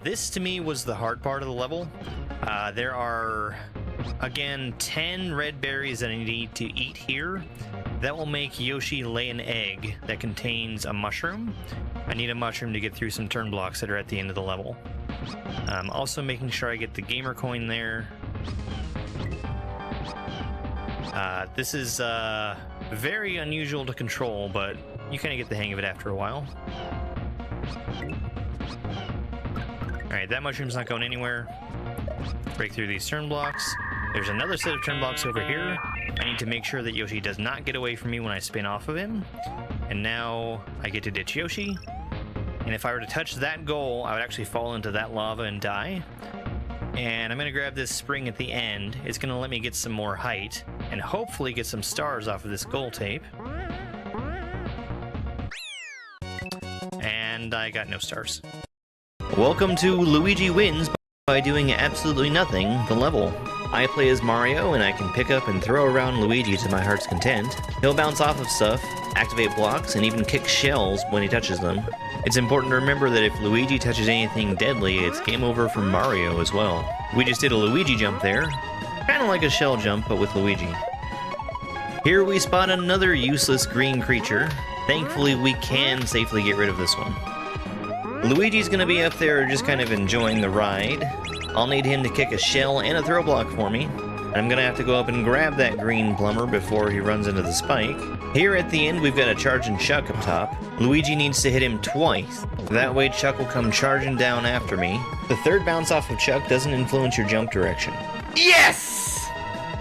This to me was the hard part of the level. There are, again, 10 red berries that I need to eat here. That will make Yoshi lay an egg that contains a mushroom. I need a mushroom to get through some turn blocks that are at the end of the level. Also making sure I get the gamer coin there. This is very unusual to control, but you kind of get the hang of it after a while. Alright, that mushroom's not going anywhere. Break through these turn blocks. There's another set of turn blocks over here. I need to make sure that Yoshi does not get away from me when I spin off of him. And now I get to ditch Yoshi. And if I were to touch that goal, I would actually fall into that lava and die. And I'm going to grab this spring at the end. It's going to let me get some more height and hopefully get some stars off of this goal tape. And I got no stars. Welcome to Luigi Wins by doing absolutely nothing, the level. I play as Mario, and I can pick up and throw around Luigi to my heart's content. He'll bounce off of stuff, activate blocks, and even kick shells when he touches them. It's important to remember that if Luigi touches anything deadly, it's game over for Mario as well. We just did a Luigi jump there, kinda like a shell jump, but with Luigi. Here we spot another useless green creature. Thankfully, we can safely get rid of this one. Luigi's gonna be up there just kind of enjoying the ride. I'll need him to kick a shell and a throw block for me. I'm gonna have to go up and grab that green plumber before he runs into the spike. Here at the end, we've got a charging Chuck up top. Luigi needs to hit him twice. That way Chuck will come charging down after me. The third bounce off of Chuck doesn't influence your jump direction. Yes!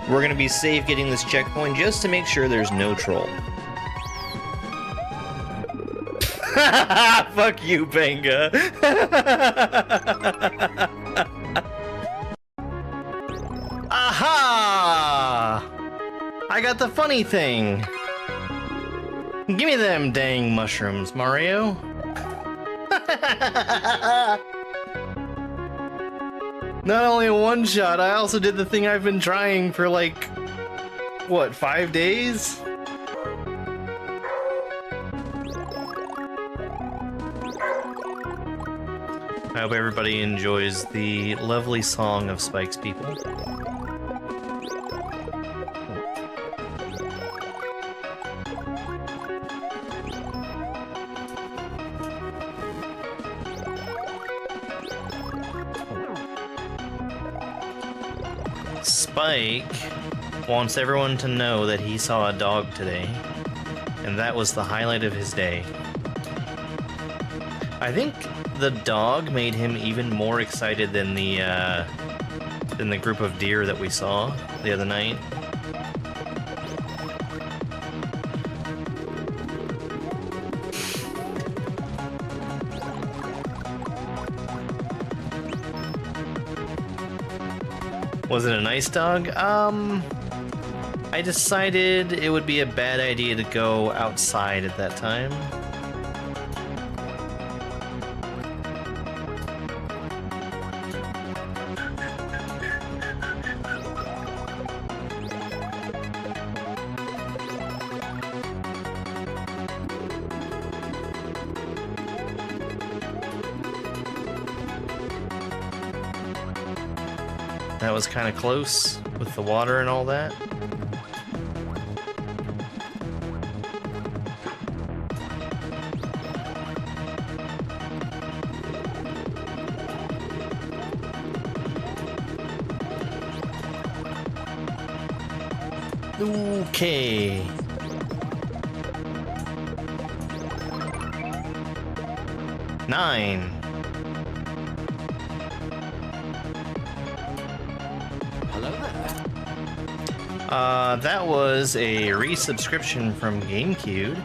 We're gonna be safe getting this checkpoint just to make sure there's no troll. Fuck you, Benga. Aha! I got the funny thing. Give me them dang mushrooms, Mario. Not only one shot, I also did the thing I've been trying for like, what, 5 days? I hope everybody enjoys the lovely song of Spike's people. Spike wants everyone to know that he saw a dog today, and that was the highlight of his day. I think the dog made him even more excited than the group of deer that we saw the other night. Was it a nice dog? I decided it would be a bad idea to go outside at that time. That was kind of close with the water and all that. Okay. Nine. That was a resubscription from GameCube.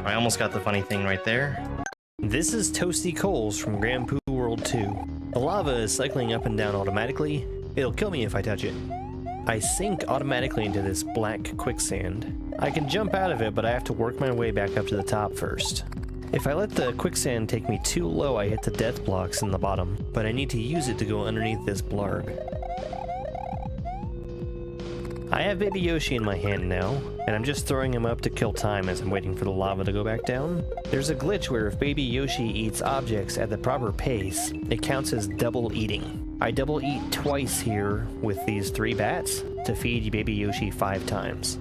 I almost got the funny thing right there. This is Toasty Coals from Grand Poo World 2. The lava is cycling up and down automatically. It'll kill me if I touch it. I sink automatically into this black quicksand. I can jump out of it, but I have to work my way back up to the top first. If I let the quicksand take me too low, I hit the death blocks in the bottom, but I need to use it to go underneath this blarg. I have Baby Yoshi in my hand now, and I'm just throwing him up to kill time as I'm waiting for the lava to go back down. There's a glitch where if Baby Yoshi eats objects at the proper pace, it counts as double eating. I double eat twice here with these 3 bats to feed Baby Yoshi 5 times.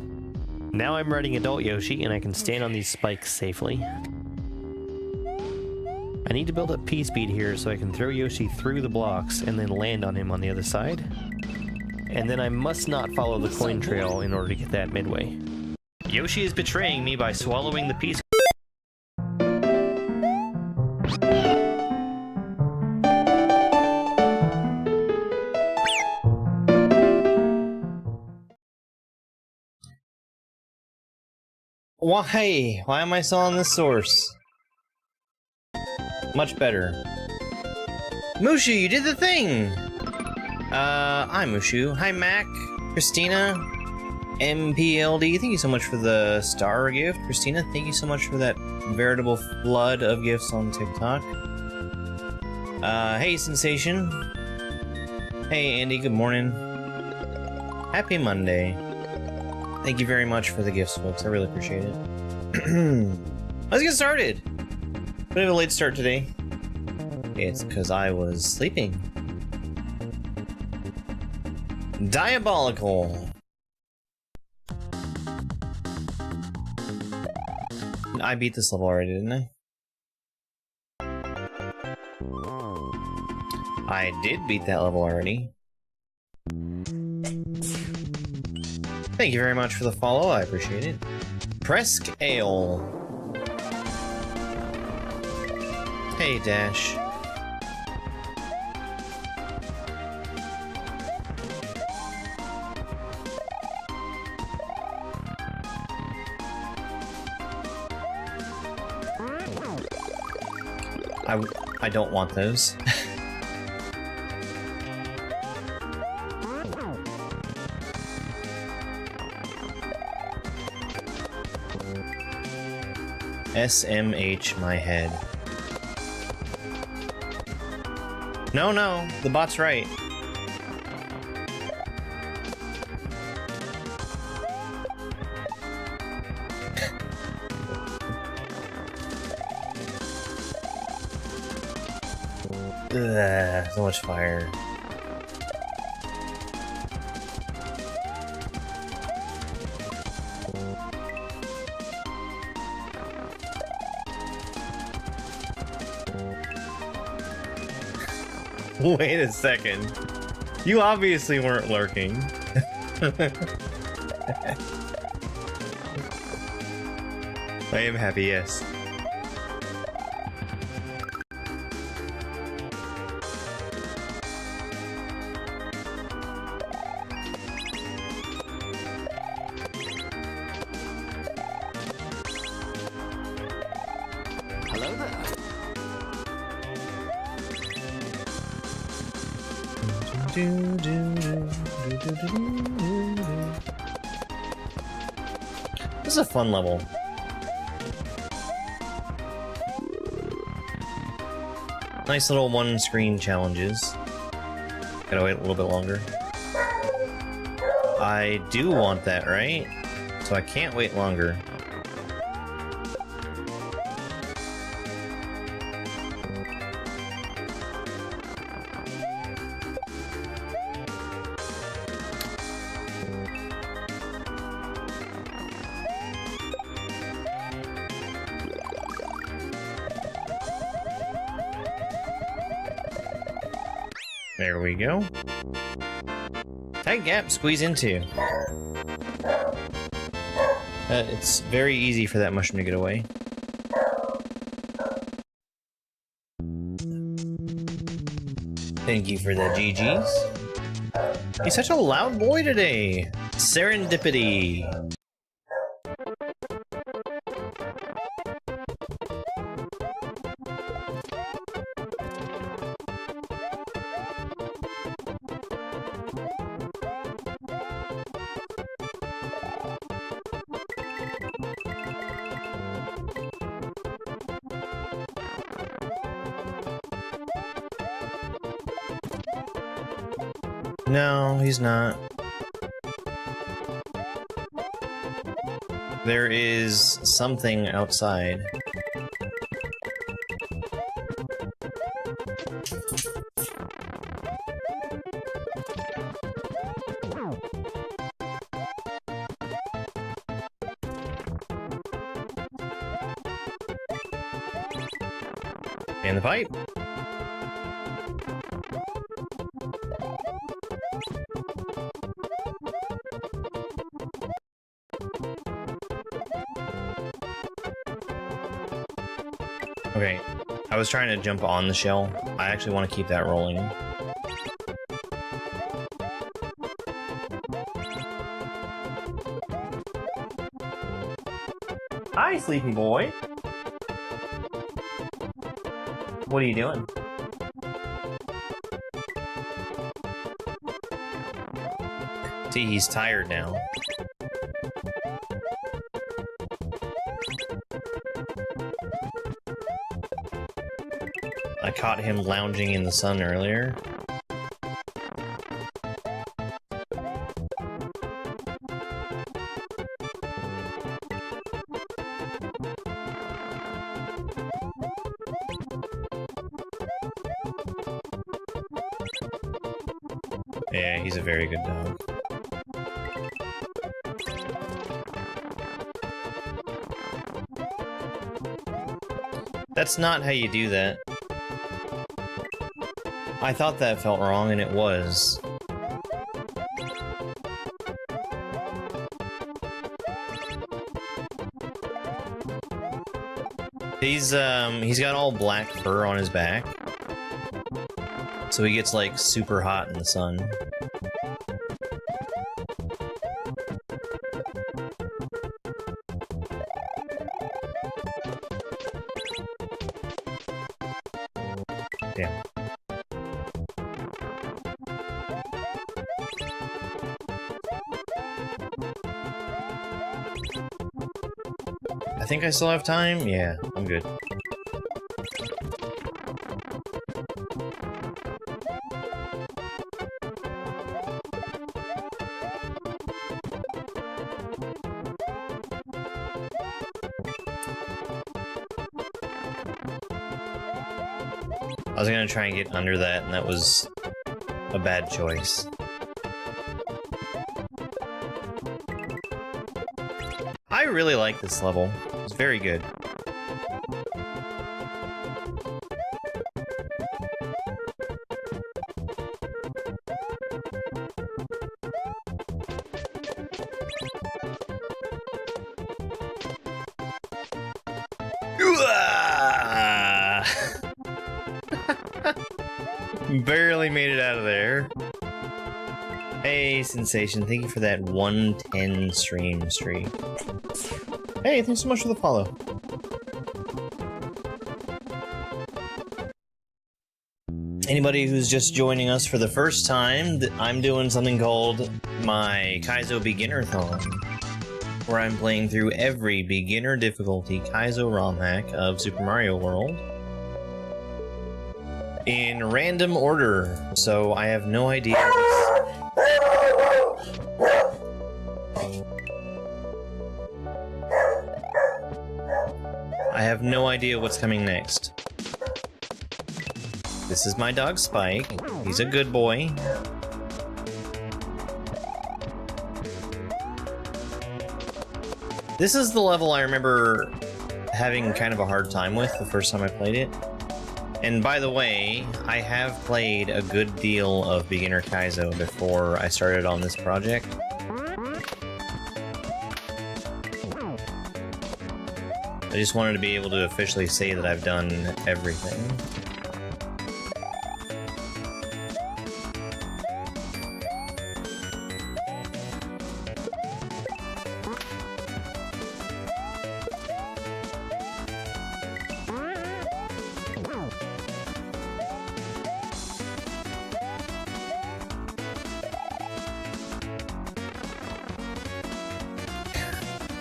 Now I'm riding adult Yoshi and I can stand on these spikes safely. I need to build up P-speed here so I can throw Yoshi through the blocks and then land on him on the other side. And then I must not follow the coin trail in order to get that midway. Yoshi is betraying me by swallowing the piece. Why? Why am I still on this source? Much better. Mushu, you did the thing! Hi Mushu. Hi Mac, Christina, MPLD, thank you so much for the star gift. Christina, thank you so much for that veritable flood of gifts on TikTok. Hey Sensation. Hey Andy, good morning. Happy Monday. Thank you very much for the gifts, folks. I really appreciate it. Let's get started. Bit of a late start today. It's because I was sleeping. Diabolical. I beat this level already, didn't I? I did beat that level already. Thank you very much for the follow, I appreciate it. Presk Ale. Hey, Dash. I don't want those. SMH my head. No, the bot's right. Ugh, so much fire. Wait a second. You obviously weren't lurking. I am happy, yes. Hello there. This is a fun level. Nice little one-screen challenges. Gotta wait a little bit longer. I do want that, right? So I can't wait longer. There we go. Tight gap, squeeze into. It's very easy for that mushroom to get away. Thank you for the GGs. He's such a loud boy today. Serendipity. No, he's not. There is something outside. In the pipe. Okay, I was trying to jump on the shell. I actually want to keep that rolling. Hi, sleepy boy. What are you doing? See, he's tired now. I caught him lounging in the sun earlier. Yeah, he's a very good dog. That's not how you do that. I thought that felt wrong, and it was. He's got all black fur on his back. So he gets, like, super hot in the sun. Yeah. I think I still have time? Yeah, I'm good. I was gonna try and get under that, and that was a bad choice. I really like this level. It's very good. Barely made it out of there. Hey, Sensation, thank you for that 110 stream streak. Hey, thanks so much for the follow. Anybody who's just joining us for the first time, I'm doing something called my Kaizo Beginnerthon, where I'm playing through every beginner difficulty Kaizo ROM hack of Super Mario World in random order, so I have no idea. I have no idea what's coming next. This is my dog Spike. He's a good boy. This is the level I remember having kind of a hard time with the first time I played it. And by the way, I have played a good deal of Beginner Kaizo before I started on this project. I just wanted to be able to officially say that I've done everything.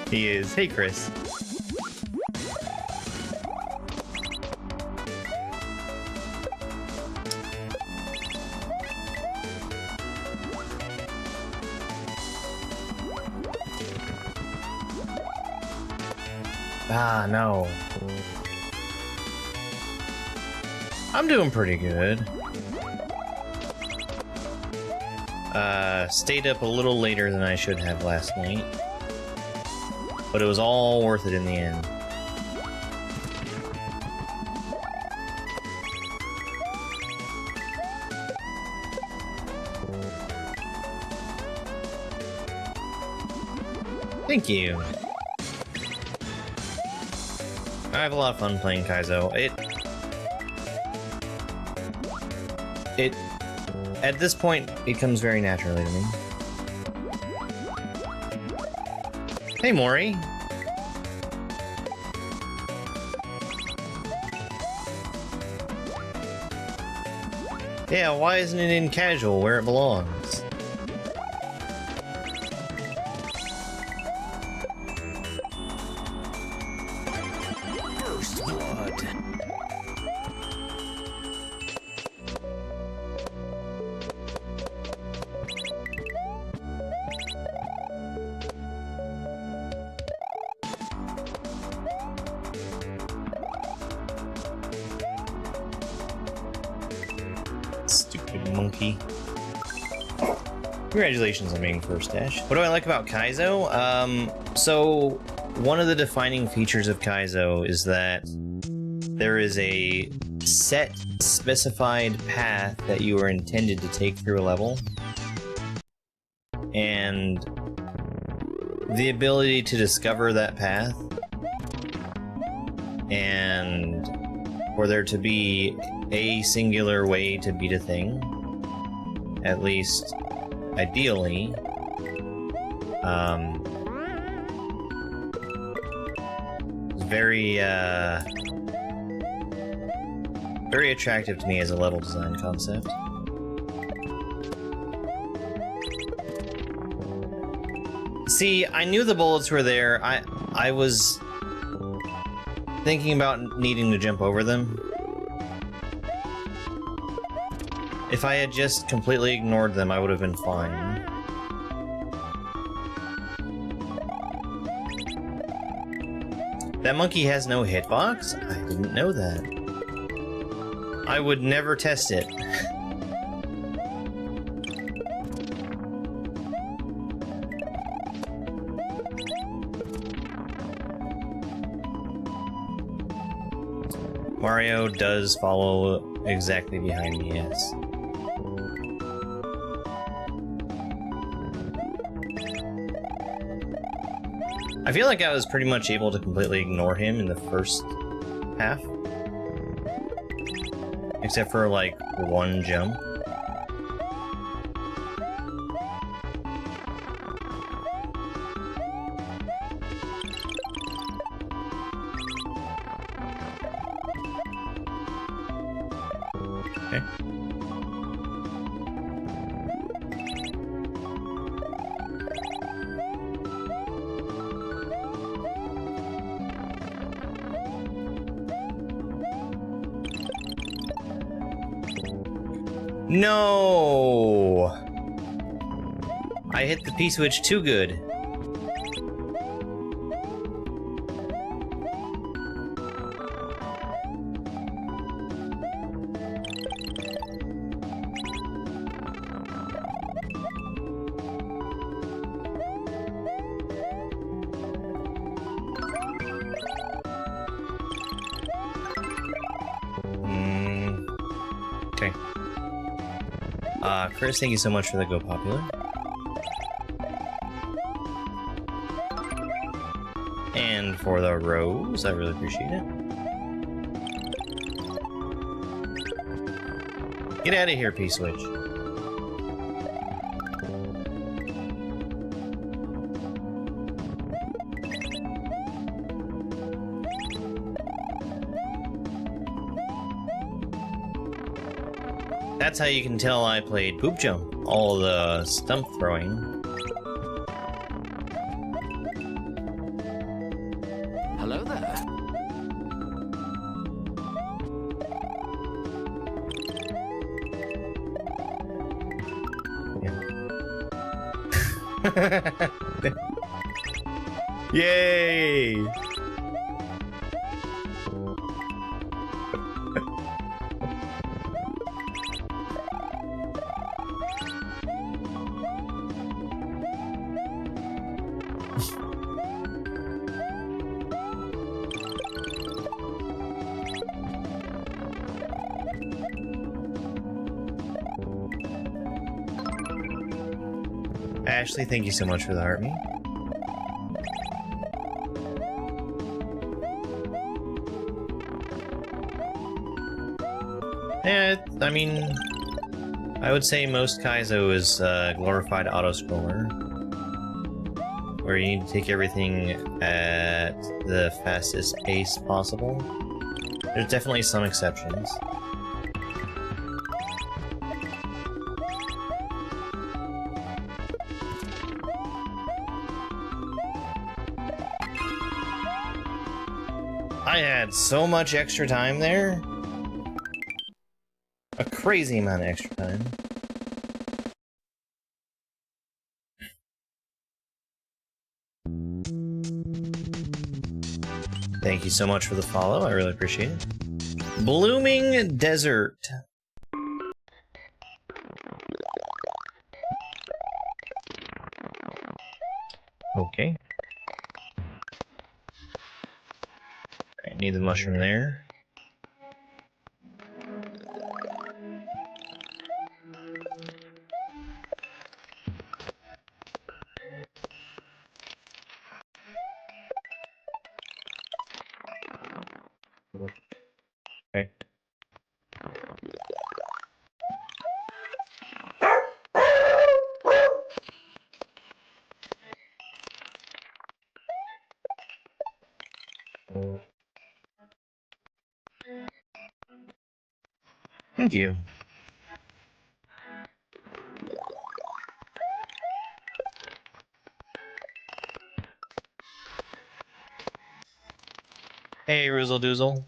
He is. Hey, Chris. Ah, no. I'm doing pretty good. Stayed up a little later than I should have last night. But it was all worth it in the end. Thank you. I have a lot of fun playing Kaizo. At this point, it comes very naturally to me. Hey, Mori. Yeah, why isn't it in casual where it belongs? First blood. Stupid monkey. Congratulations on being first, Dash. What do I like about Kaizo? So one of the defining features of Kaizo is that there is a set, specified path that you are intended to take through a level. And the ability to discover that path and for there to be a singular way to beat a thing, at least ideally, very very attractive to me as a level design concept. See, I knew the bullets were there. I was thinking about needing to jump over them. If I had just completely ignored them, I would have been fine. That monkey has no hitbox? I didn't know that. I would never test it. Mario does follow exactly behind me, yes. I feel like I was pretty much able to completely ignore him in the first half. Except for, like, one jump. Okay. No! I hit the P-switch too good. Okay. Chris, thank you so much for the Go Popular. And for the rose, I really appreciate it. Get out of here, P-switch. That's how you can tell I played Poop Jump. All the stump throwing. Hello there. Yeah. Yay! Ashley, thank you so much for the heart me. Yeah, I mean, I would say most Kaizo is glorified auto-scroller, where you need to take everything at the fastest pace possible. There's definitely some exceptions. I had so much extra time there. A crazy amount of extra time. Thank you so much for the follow, I really appreciate it. Blooming Desert. Okay. I need the mushroom there. Okay. Thank you. Hey, Roozle Doozle.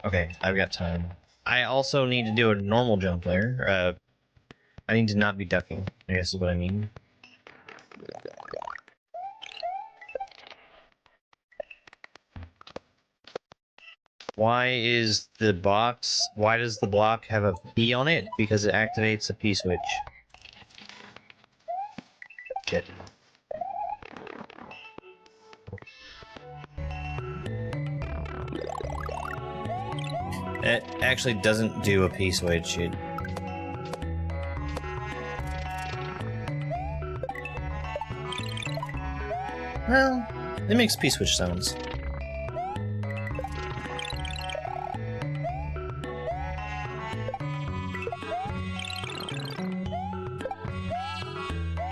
Okay, I've got time. I also need to do a normal jump there. I need to not be ducking, I guess is what I mean. Why does the block have a P on it? Because it activates a P switch. Shit. It actually doesn't do a P switch. Well, it makes P switch sounds.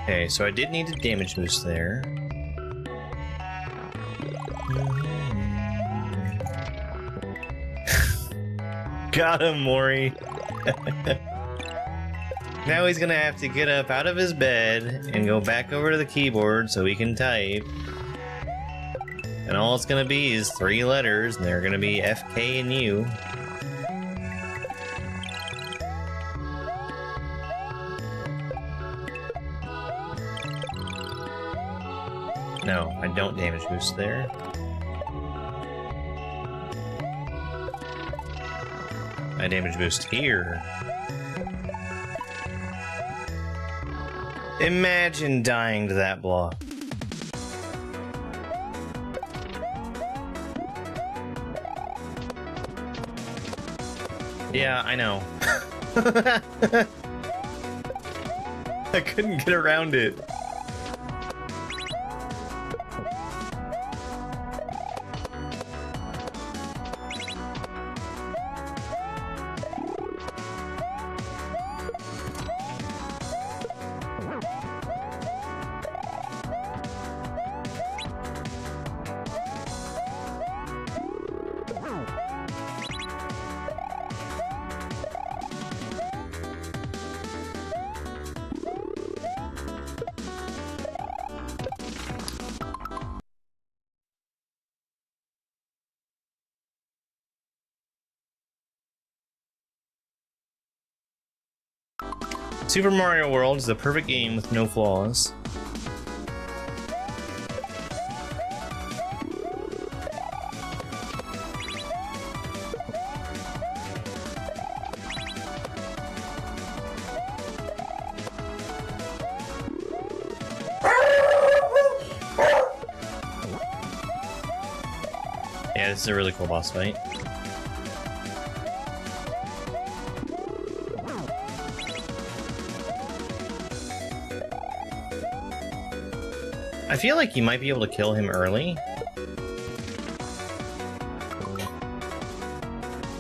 Okay, so I did need a damage boost there. Got him, Mori. Now he's gonna have to get up out of his bed and go back over to the keyboard so he can type. And all it's gonna be is 3 letters, and they're gonna be F, K, and U. No, I don't damage boost there. I damage boost here. Imagine dying to that block. Yeah, I know. I couldn't get around it. Super Mario World is the perfect game with no flaws. Yeah, this is a really cool boss fight. I feel like you might be able to kill him early.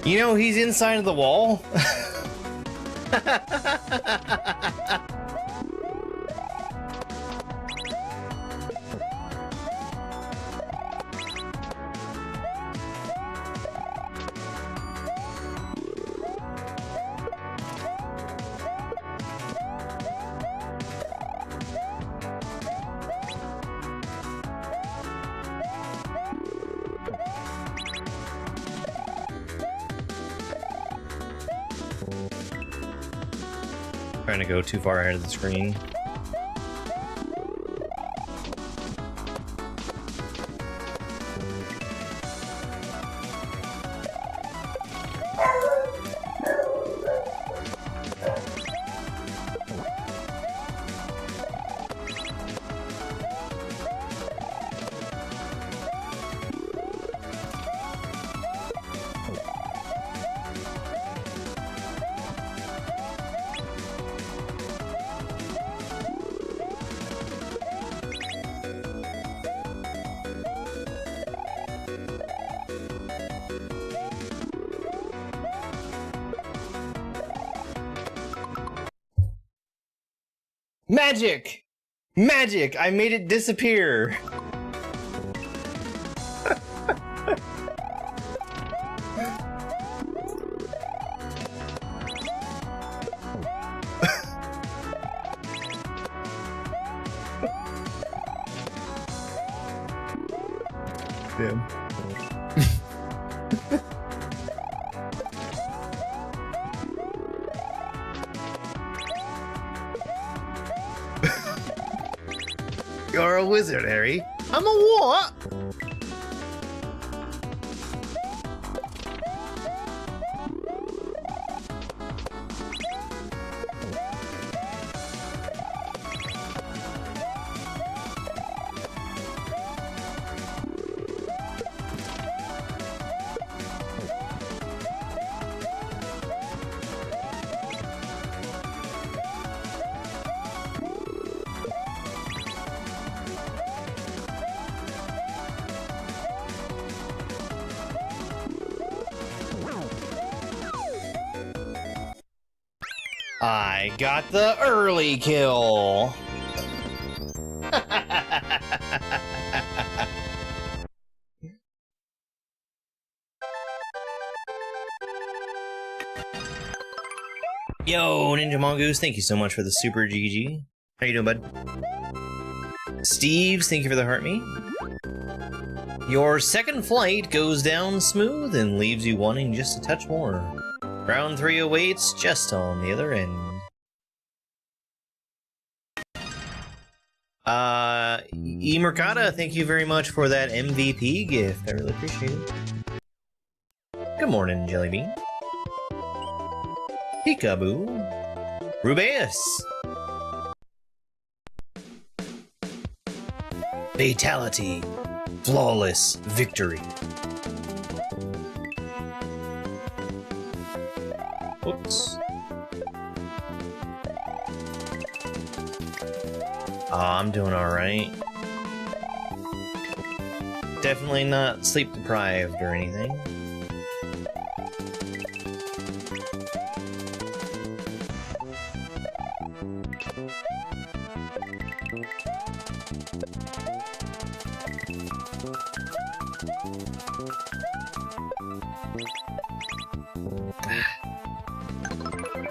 You know, he's inside of the wall. Trying to go too far ahead of the screen. Magic! Magic! I made it disappear! Damn. You're a wizard, Harry. I'm a what? I got the early kill. Yo, Ninja Mongoose, thank you so much for the super GG. How you doing, bud? Steves, thank you for the heart me. Your second flight goes down smooth and leaves you wanting just a touch more. Round 3 awaits just on the other end. E Mercata, thank you very much for that MVP gift. I really appreciate it. Good morning, Jellybean. Peekaboo. Rubeus. Fatality. Flawless victory. Oops. Oh, I'm doing alright. Definitely not sleep deprived or anything.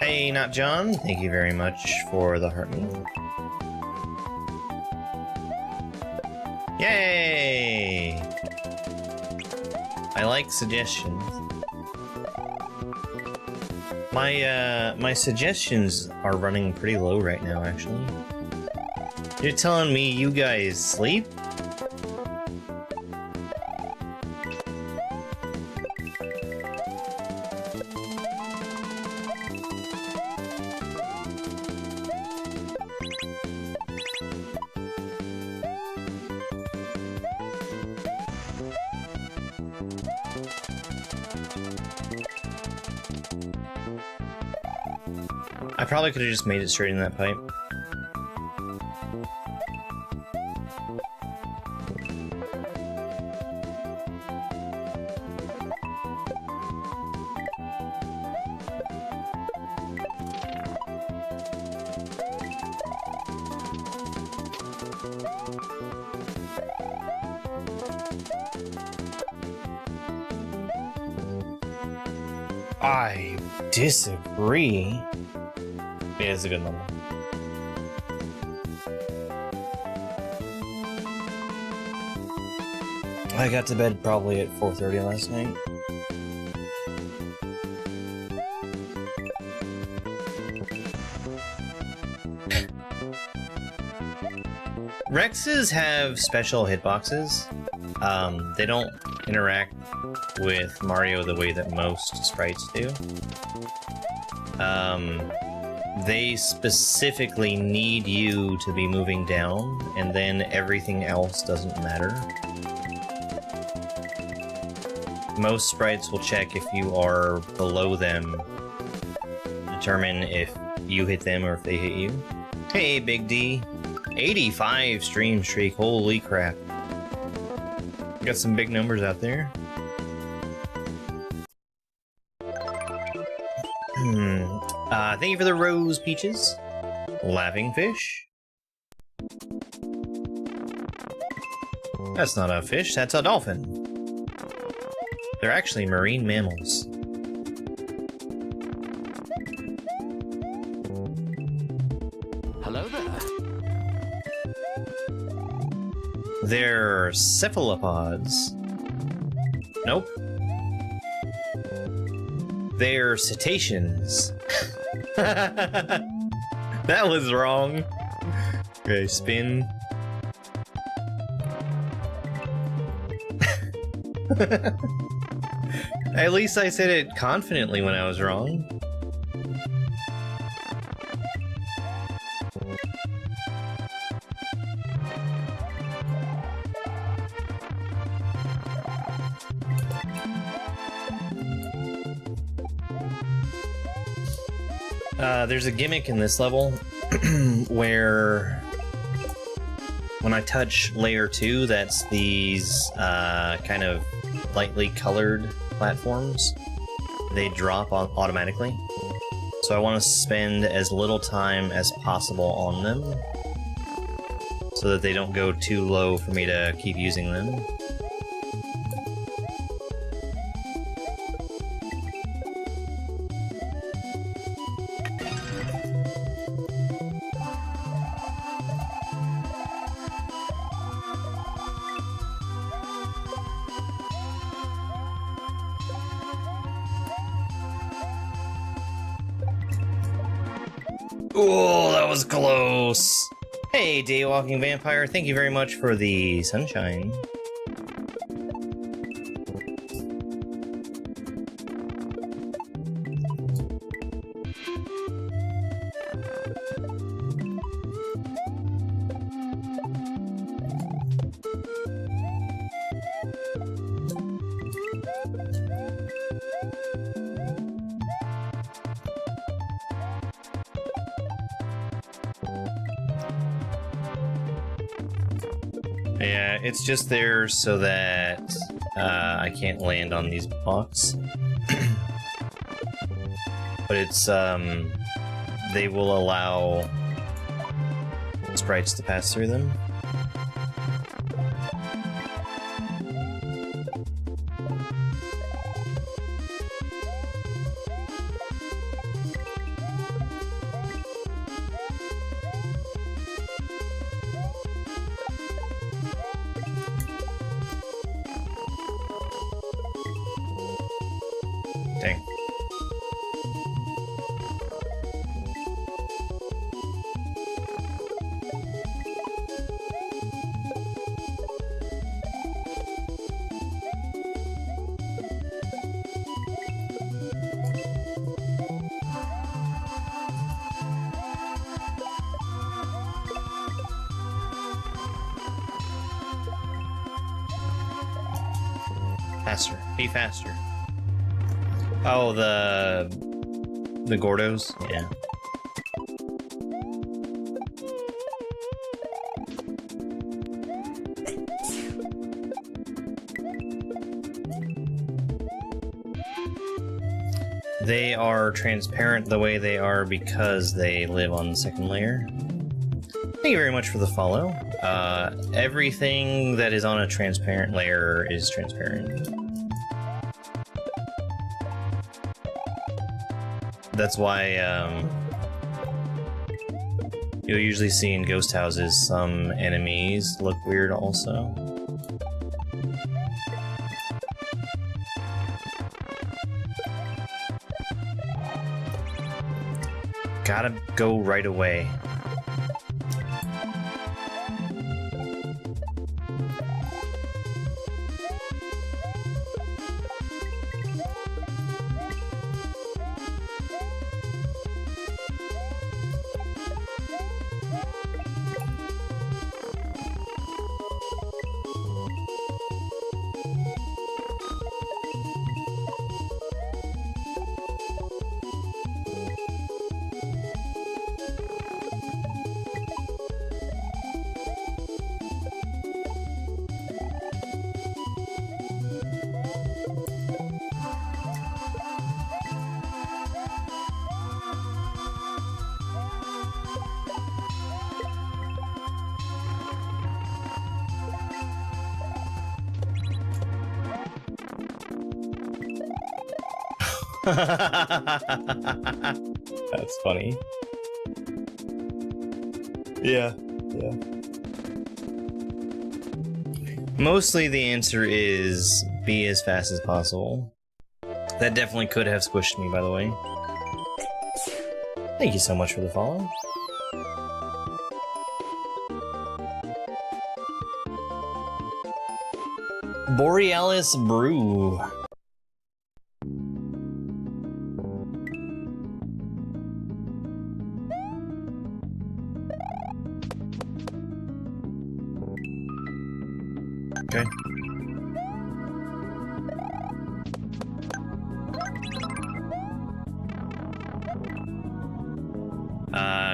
Hey, Not John, thank you very much for the heart me. Yay! I like suggestions. My suggestions are running pretty low right now, actually. You're telling me you guys sleep? I probably could have just made it straight in that pipe. I disagree. Yeah, it's a good number. I got to bed probably at 4:30 last night. Rexes have special hitboxes. They don't interact with Mario the way that most sprites do. They specifically need you to be moving down, and then everything else doesn't matter. Most sprites will check if you are below them, determine if you hit them or if they hit you. Hey, Big D. 85 stream streak, holy crap. Got some big numbers out there. Thank you for the rose peaches. Laughing fish. That's not a fish, that's a dolphin. They're actually marine mammals. Hello there. They're cephalopods. Nope. They're cetaceans. That was wrong. Okay, spin. At least I said it confidently when I was wrong. There's a gimmick in this level where when I touch layer 2, that's these kind of lightly colored platforms, they drop automatically. So I want to spend as little time as possible on them so that they don't go too low for me to keep using them. Oh, that was close. Hey, Daywalking Vampire, thank you very much for the sunshine. Yeah, it's just there so that I can't land on these blocks. But it's, they will allow sprites to pass through them. Dang. Faster. Be faster. Oh, the Gordos? Yeah. They are transparent the way they are because they live on the second layer. Thank you very much for the follow. Everything that is on a transparent layer is transparent. That's why you'll usually see in ghost houses some enemies look weird also. Gotta go right away. That's funny. Yeah. Mostly the answer is be as fast as possible. That definitely could have squished me, by the way. Thank you so much for the follow. Borealis Brew. Okay.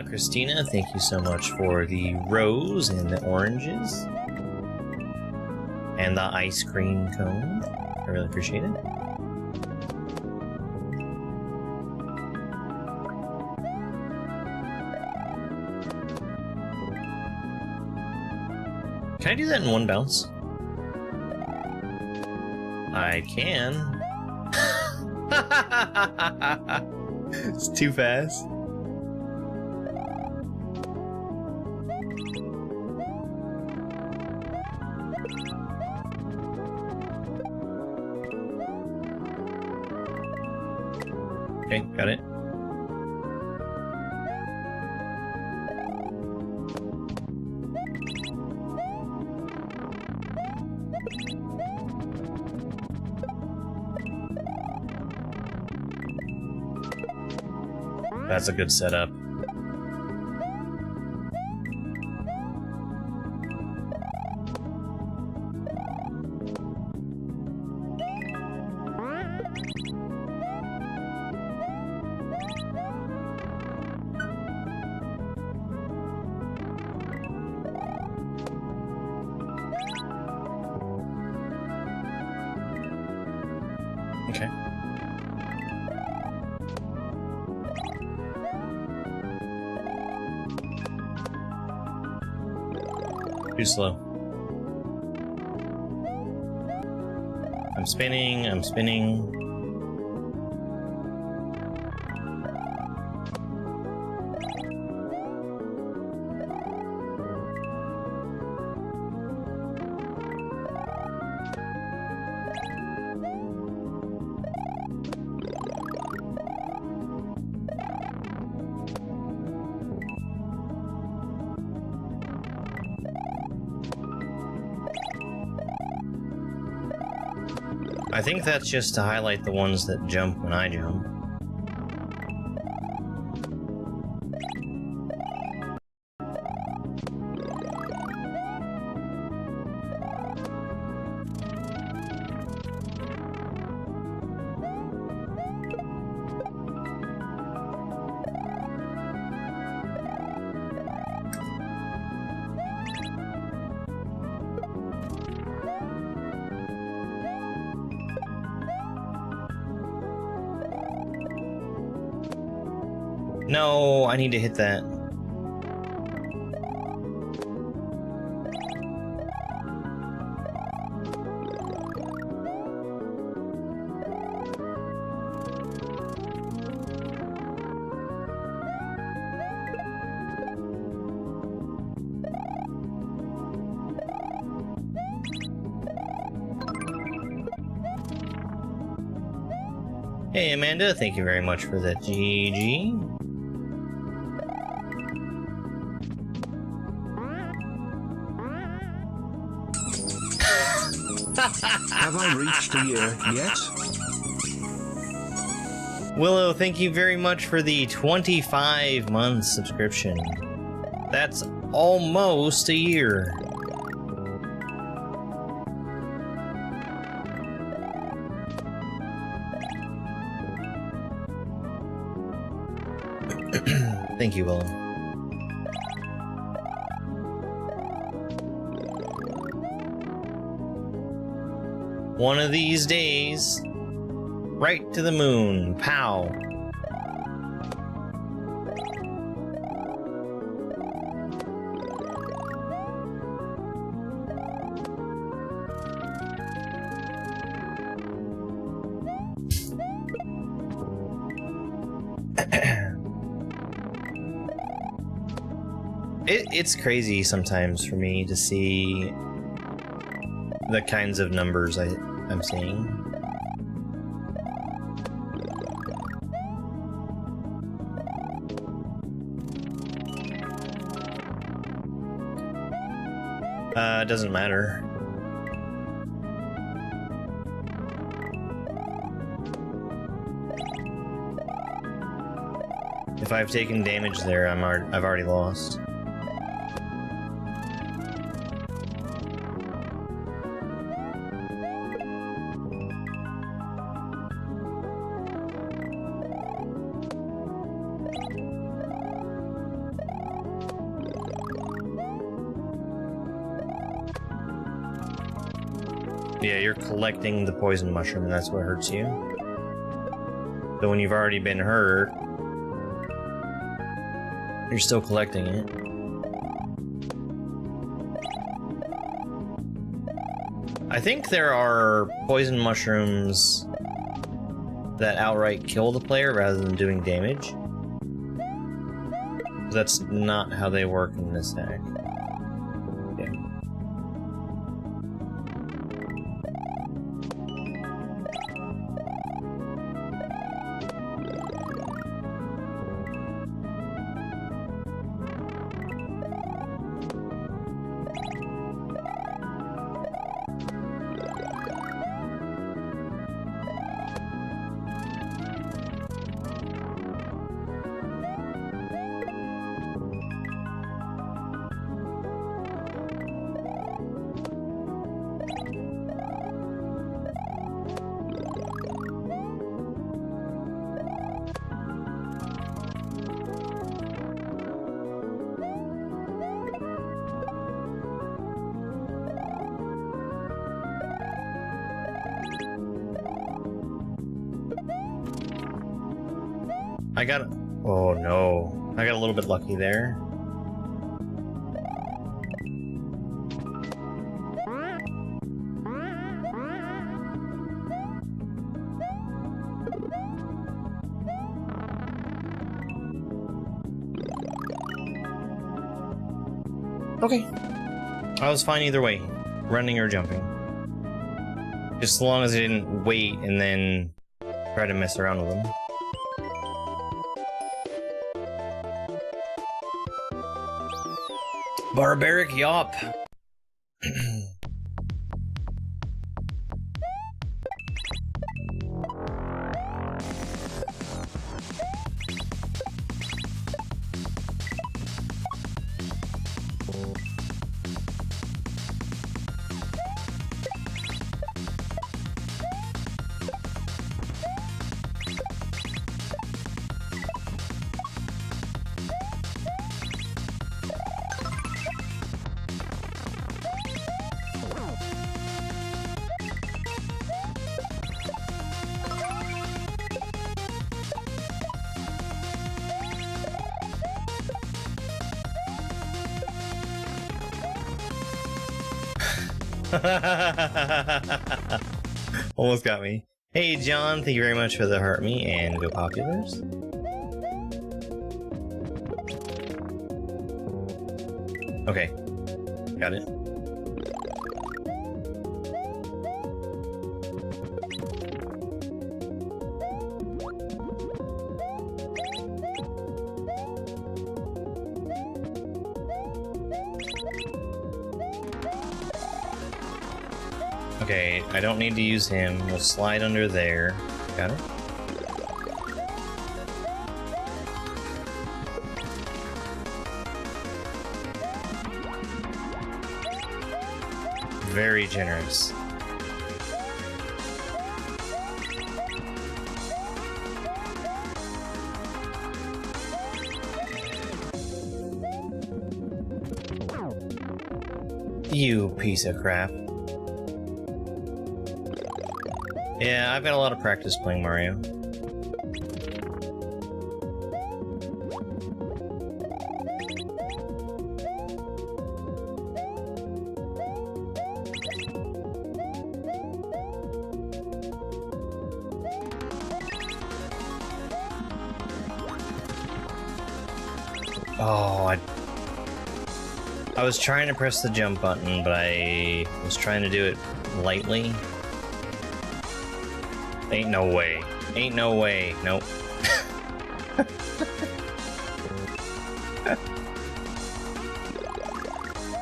Christina, thank you so much for the rose and the oranges. And the ice cream cone. I really appreciate it. Can I do that in one bounce? I can. It's too fast. Okay, got it. That's a good setup. Okay. Too slow. I'm spinning, I'm spinning. I think that's just to highlight the ones that jump when I jump. No, I need to hit that. Hey Amanda, thank you very much for the GG. Have I reached a year yet? Willow, thank you very much for the 25-month subscription. That's almost a year. Thank you, Willow. One of these days, right to the moon. Pow. It's crazy sometimes for me to see the kinds of numbers I'm seeing. It doesn't matter. If I've taken damage there, I've already lost. Yeah, you're collecting the poison mushroom, and that's what hurts you. So when you've already been hurt, you're still collecting it. I think there are poison mushrooms that outright kill the player rather than doing damage. That's not how they work in this deck. Okay. Oh no. I got a little bit lucky there. Okay. I was fine either way. Running or jumping. Just as long as I didn't wait and then try to mess around with them. Barbaric Yop. Almost got me. Hey John, thank you very much for the heart me and go populars. Okay, got it. Okay, I don't need to use him. We'll slide under there. Got it? Very generous. You piece of crap. Yeah, I've had a lot of practice playing Mario. Oh, I was trying to press the jump button, but I was trying to do it lightly. Ain't no way. Ain't no way. Nope.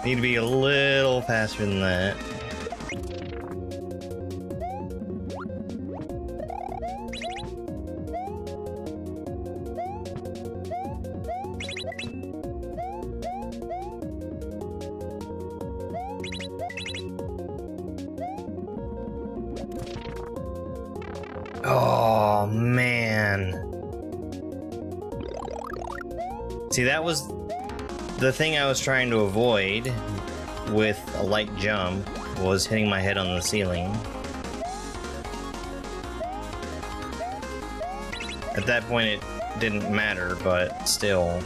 Need to be a little faster than that. Oh, man. See, that was the thing I was trying to avoid with a light jump, was hitting my head on the ceiling. At that point, it didn't matter, but still.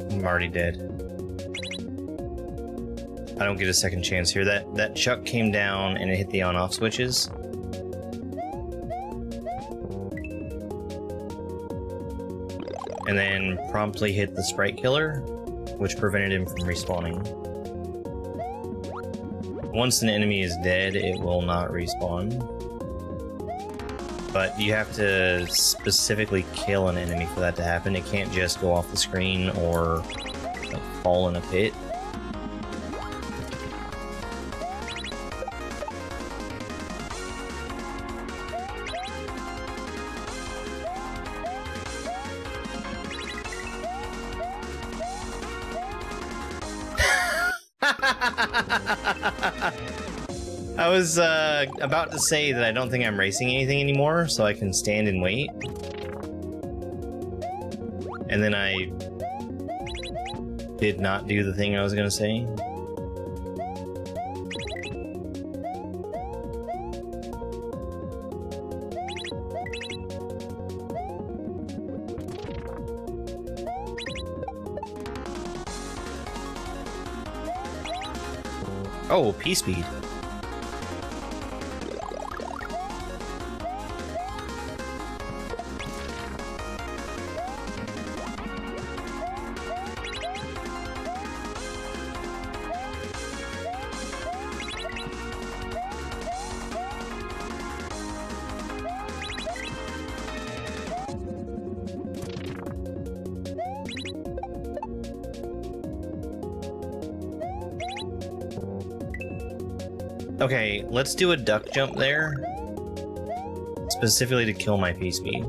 I'm already dead. I don't get a second chance here. That chuck came down and it hit the on-off switches. And then promptly hit the sprite killer, which prevented him from respawning. Once an enemy is dead, it will not respawn. But you have to specifically kill an enemy for that to happen. It can't just go off the screen or like, fall in a pit. I was about to say that I don't think I'm racing anything anymore, so I can stand and wait. And then I did not do the thing I was gonna say. Oh, P-speed. Okay, let's do a duck jump there, specifically to kill my P-speed.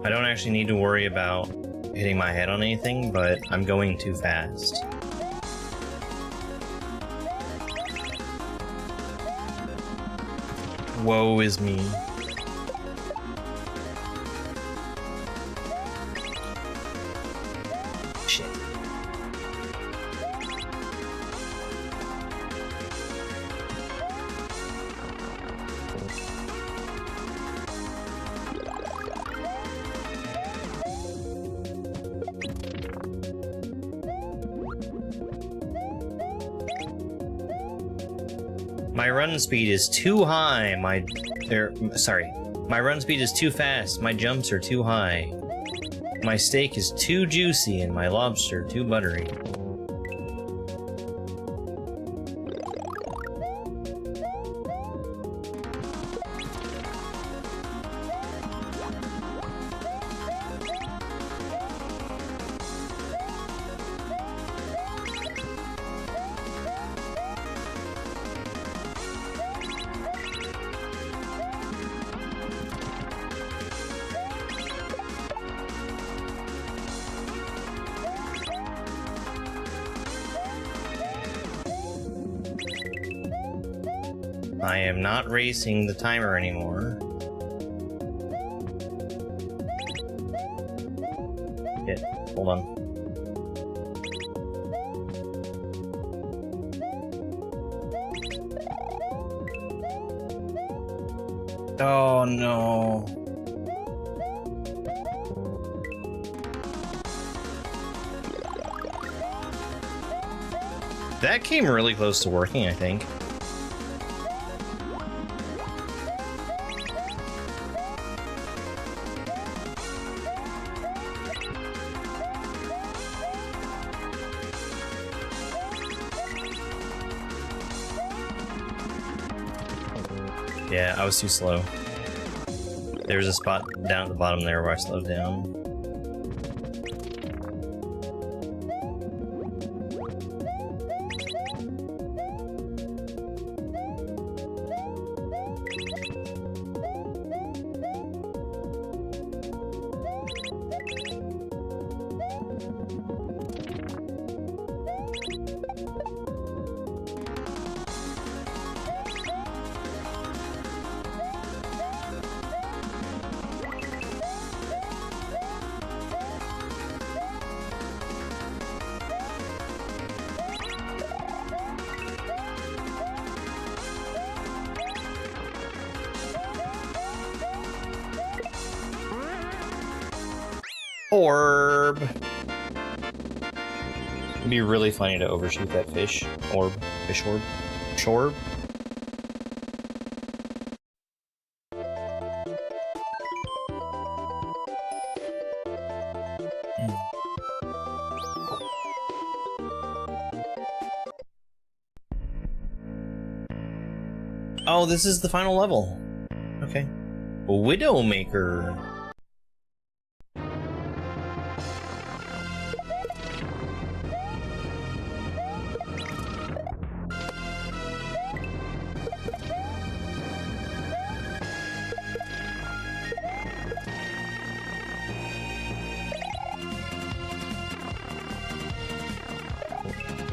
I don't actually need to worry about hitting my head on anything, but I'm going too fast. Woe is me. Shit. My run speed is too high. My run speed is too fast. My jumps are too high. My steak is too juicy and my lobster too buttery. I am not racing the timer anymore. Shit, hold on. Oh no. That came really close to working, I think. Yeah, I was too slow. There's a spot down at the bottom there where I slowed down. Orb! It'd be really funny to overshoot that fish. Orb. Fish orb. Shorb. Oh, this is the final level. Okay. Widowmaker.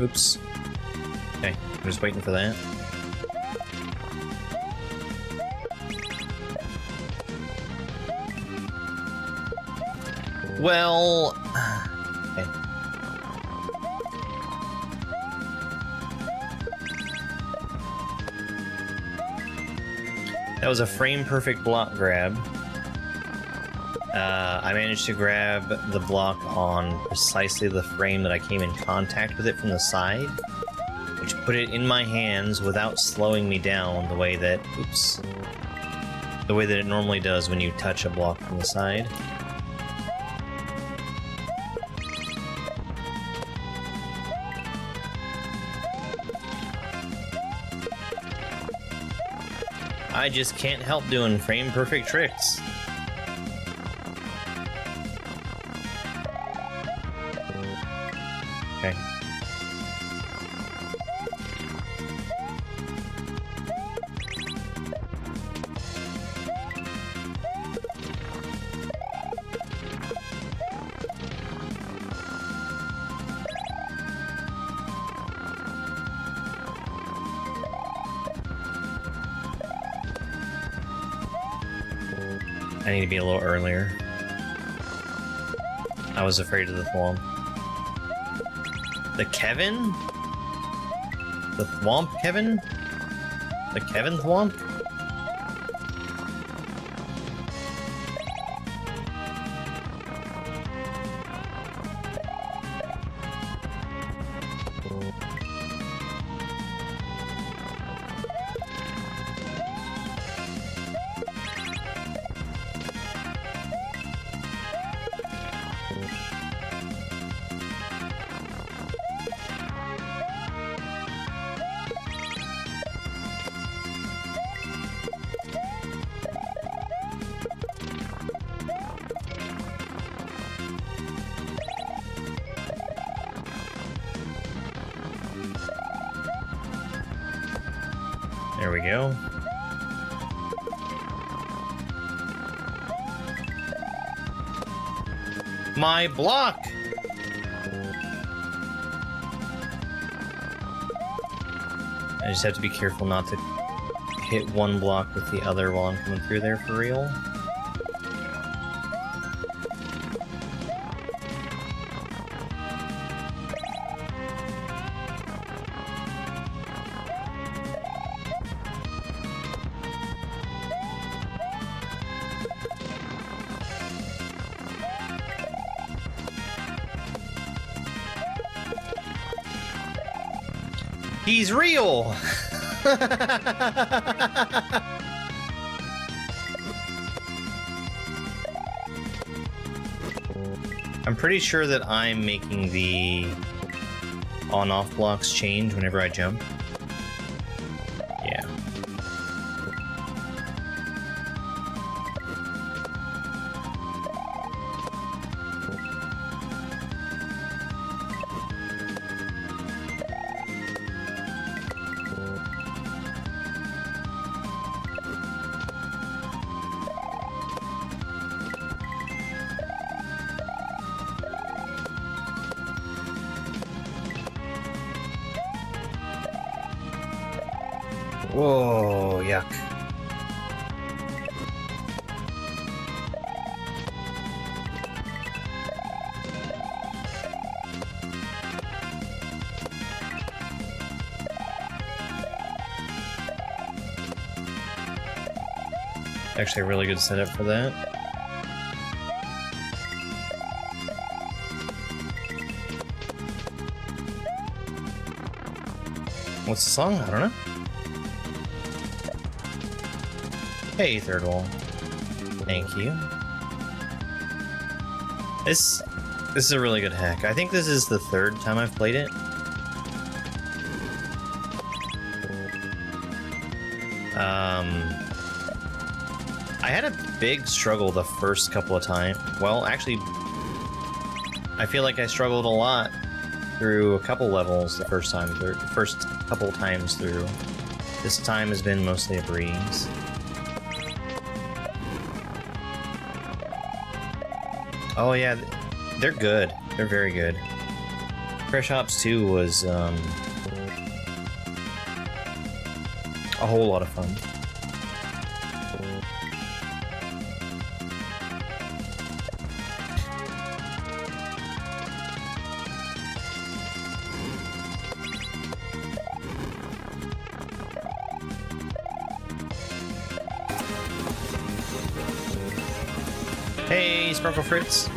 Oops. Okay, I'm just waiting for that. Well... Okay. That was a frame-perfect block grab. I managed to grab the block on precisely the frame that I came in contact with it from the side, which put it in my hands without slowing me down the way that... Oops. The way that it normally does when you touch a block from the side. I just can't help doing frame-perfect tricks. Okay. I need to be a little earlier. I was afraid of the thwomp. The Kevin? The thwomp Kevin? The Kevin thwomp? There we go. My block! I just have to be careful not to hit one block with the other while I'm coming through there for real. He's real! I'm pretty sure that I'm making the on-off blocks change whenever I jump. Yeah. Whoa, yuck. Actually a really good setup for that. What's the song? I don't know. Hey, third wall. Thank you. This is a really good hack. I think this is the third time I've played it. I had a big struggle the first couple of times. Well, actually, I feel like I struggled a lot through a couple levels the first couple times through. This time has been mostly a breeze. Oh yeah, they're good. They're very good. Fresh Ops 2 was a whole lot of fun. Hey, Sparkle Fritz.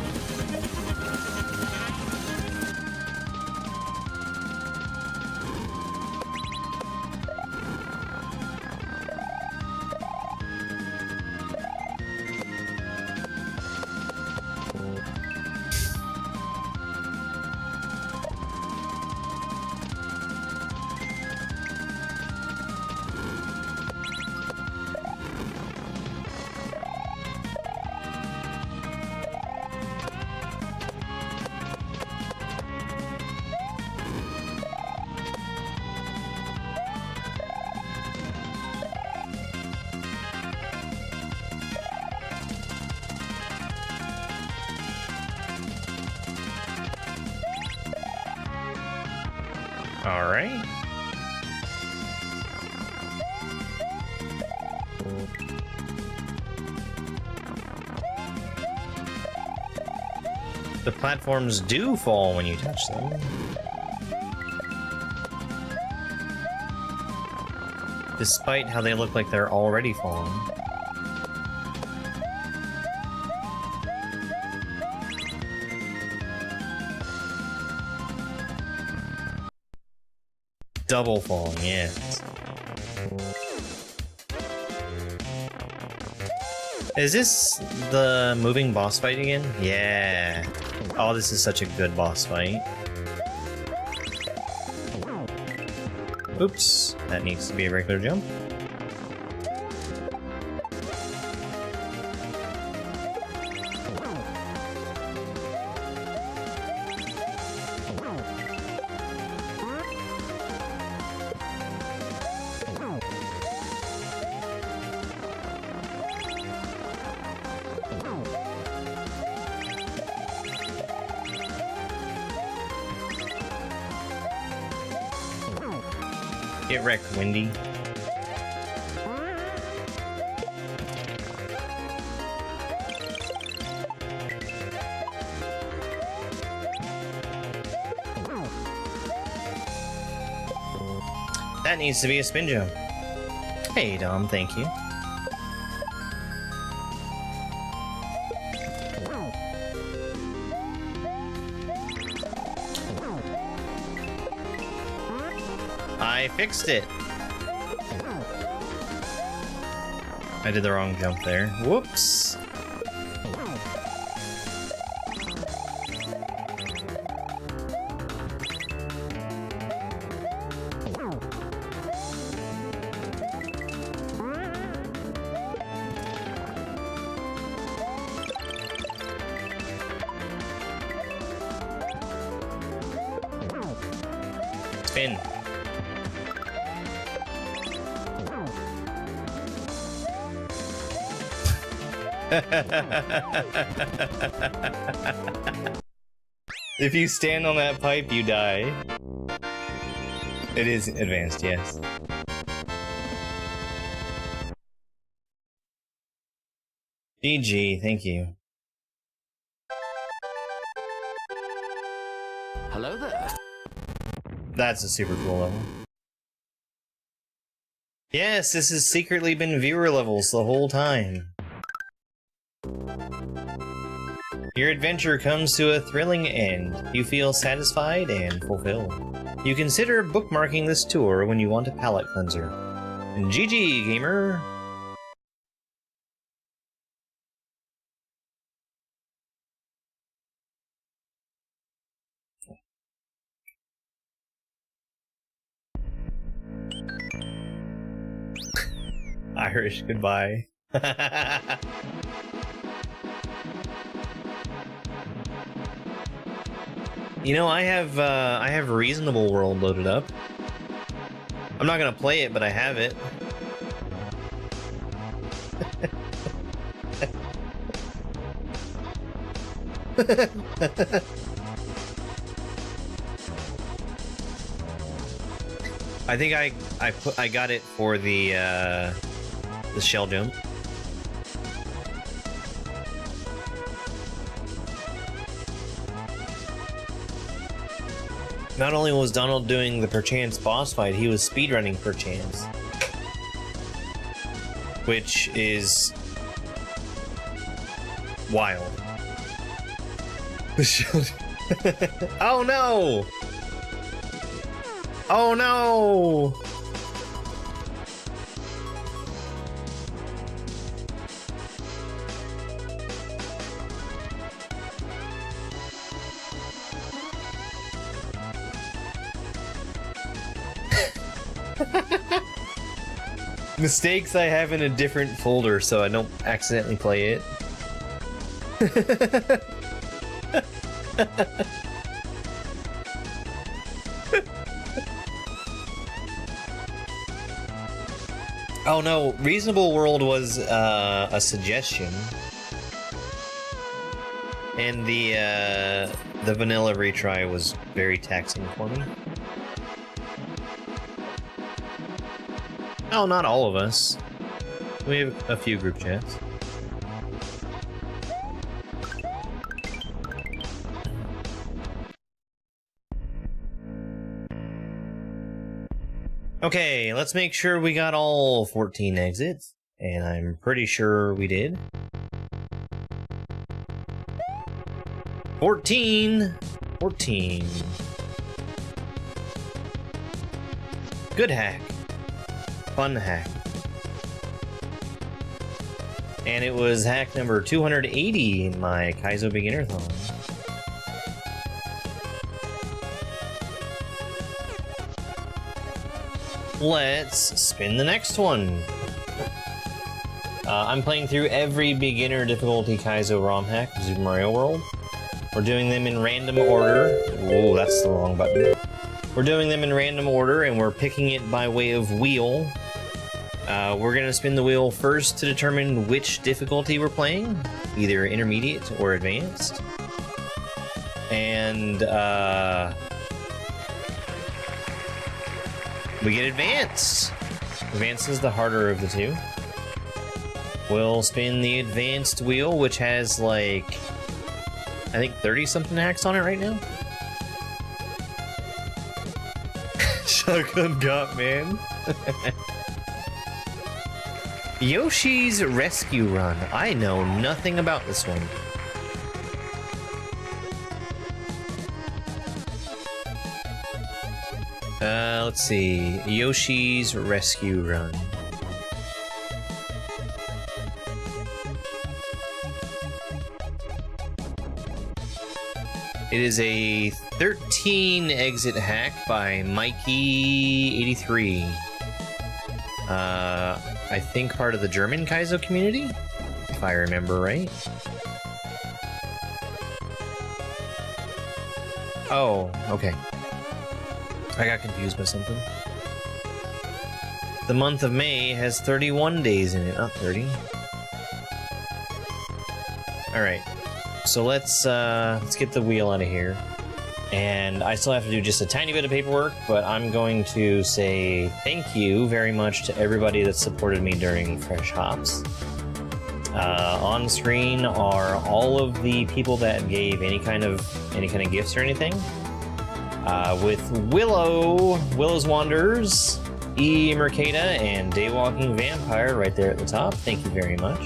All right. The platforms do fall when you touch them. Despite how they look like they're already falling. Double falling, yes. Is this the moving boss fight again? Yeah. Oh, this is such a good boss fight. Oops, that needs to be a regular jump. Get wrecked, Wendy. That needs to be a spin jump. Hey, Dom, thank you. I fixed it. I did the wrong jump there. Whoops. Spin. If you stand on that pipe, you die. It is advanced, yes. GG, thank you. Hello there. That's a super cool level. Yes, this has secretly been viewer levels the whole time. Your adventure comes to a thrilling end. You feel satisfied and fulfilled. You consider bookmarking this tour when you want a palate cleanser. GG, gamer! Irish goodbye. You know, I have Reasonable World loaded up. I'm not gonna play it, but I have it. I think I got it for the shell jump. Not only was Donald doing the Perchance boss fight, he was speedrunning Perchance. Which is wild. The shell Oh no! Oh no! Mistakes I have in a different folder so I don't accidentally play it. Oh no, Reasonable World was a suggestion. And the vanilla retry was very taxing for me. Oh, not all of us. We have a few group chats. Okay, let's make sure we got all 14 exits, and I'm pretty sure we did. 14! 14. Good hack. Fun hack. And it was hack number 280 in my Kaizo Beginnerthon. Let's spin the next one. I'm playing through every beginner difficulty Kaizo ROM hack of Super Mario World. We're doing them in random order. Whoa, that's the wrong button. We're doing them in random order, and we're picking it by way of wheel. We're gonna spin the wheel first to determine which difficulty we're playing, either intermediate or advanced. And, we get advanced. Advanced is the harder of the two. We'll spin the advanced wheel, which has like, I think 30-something hacks on it right now. Shotgun got man. Yoshi's Rescue Run. I know nothing about this one. Let's see. Yoshi's Rescue Run. It is a 13 exit hack by Mikey83. I think part of the German Kaizo community, if I remember right. Oh, okay. I got confused by something. The month of May has 31 days in it, not 30. Alright. So let's get the wheel out of here. And I still have to do just a tiny bit of paperwork, but I'm going to say thank you very much to everybody that supported me during Fresh Hops. On screen are all of the people that gave any kind of gifts or anything. With Willow's Wanderers, E. Mercada, and Daywalking Vampire right there at the top. Thank you very much.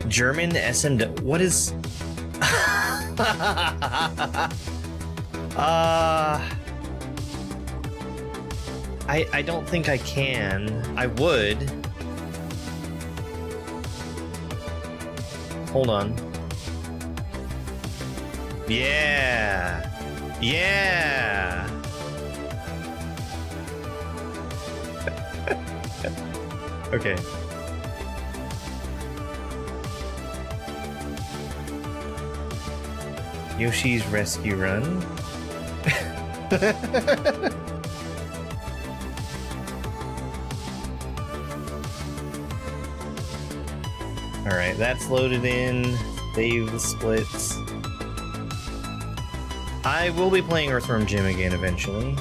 German SMW. What is? I don't think I can. I would. Hold on. Yeah. Yeah. Okay. Yoshi's Rescue Run. Alright, that's loaded in. Save the splits. I will be playing Earthworm Jim again eventually.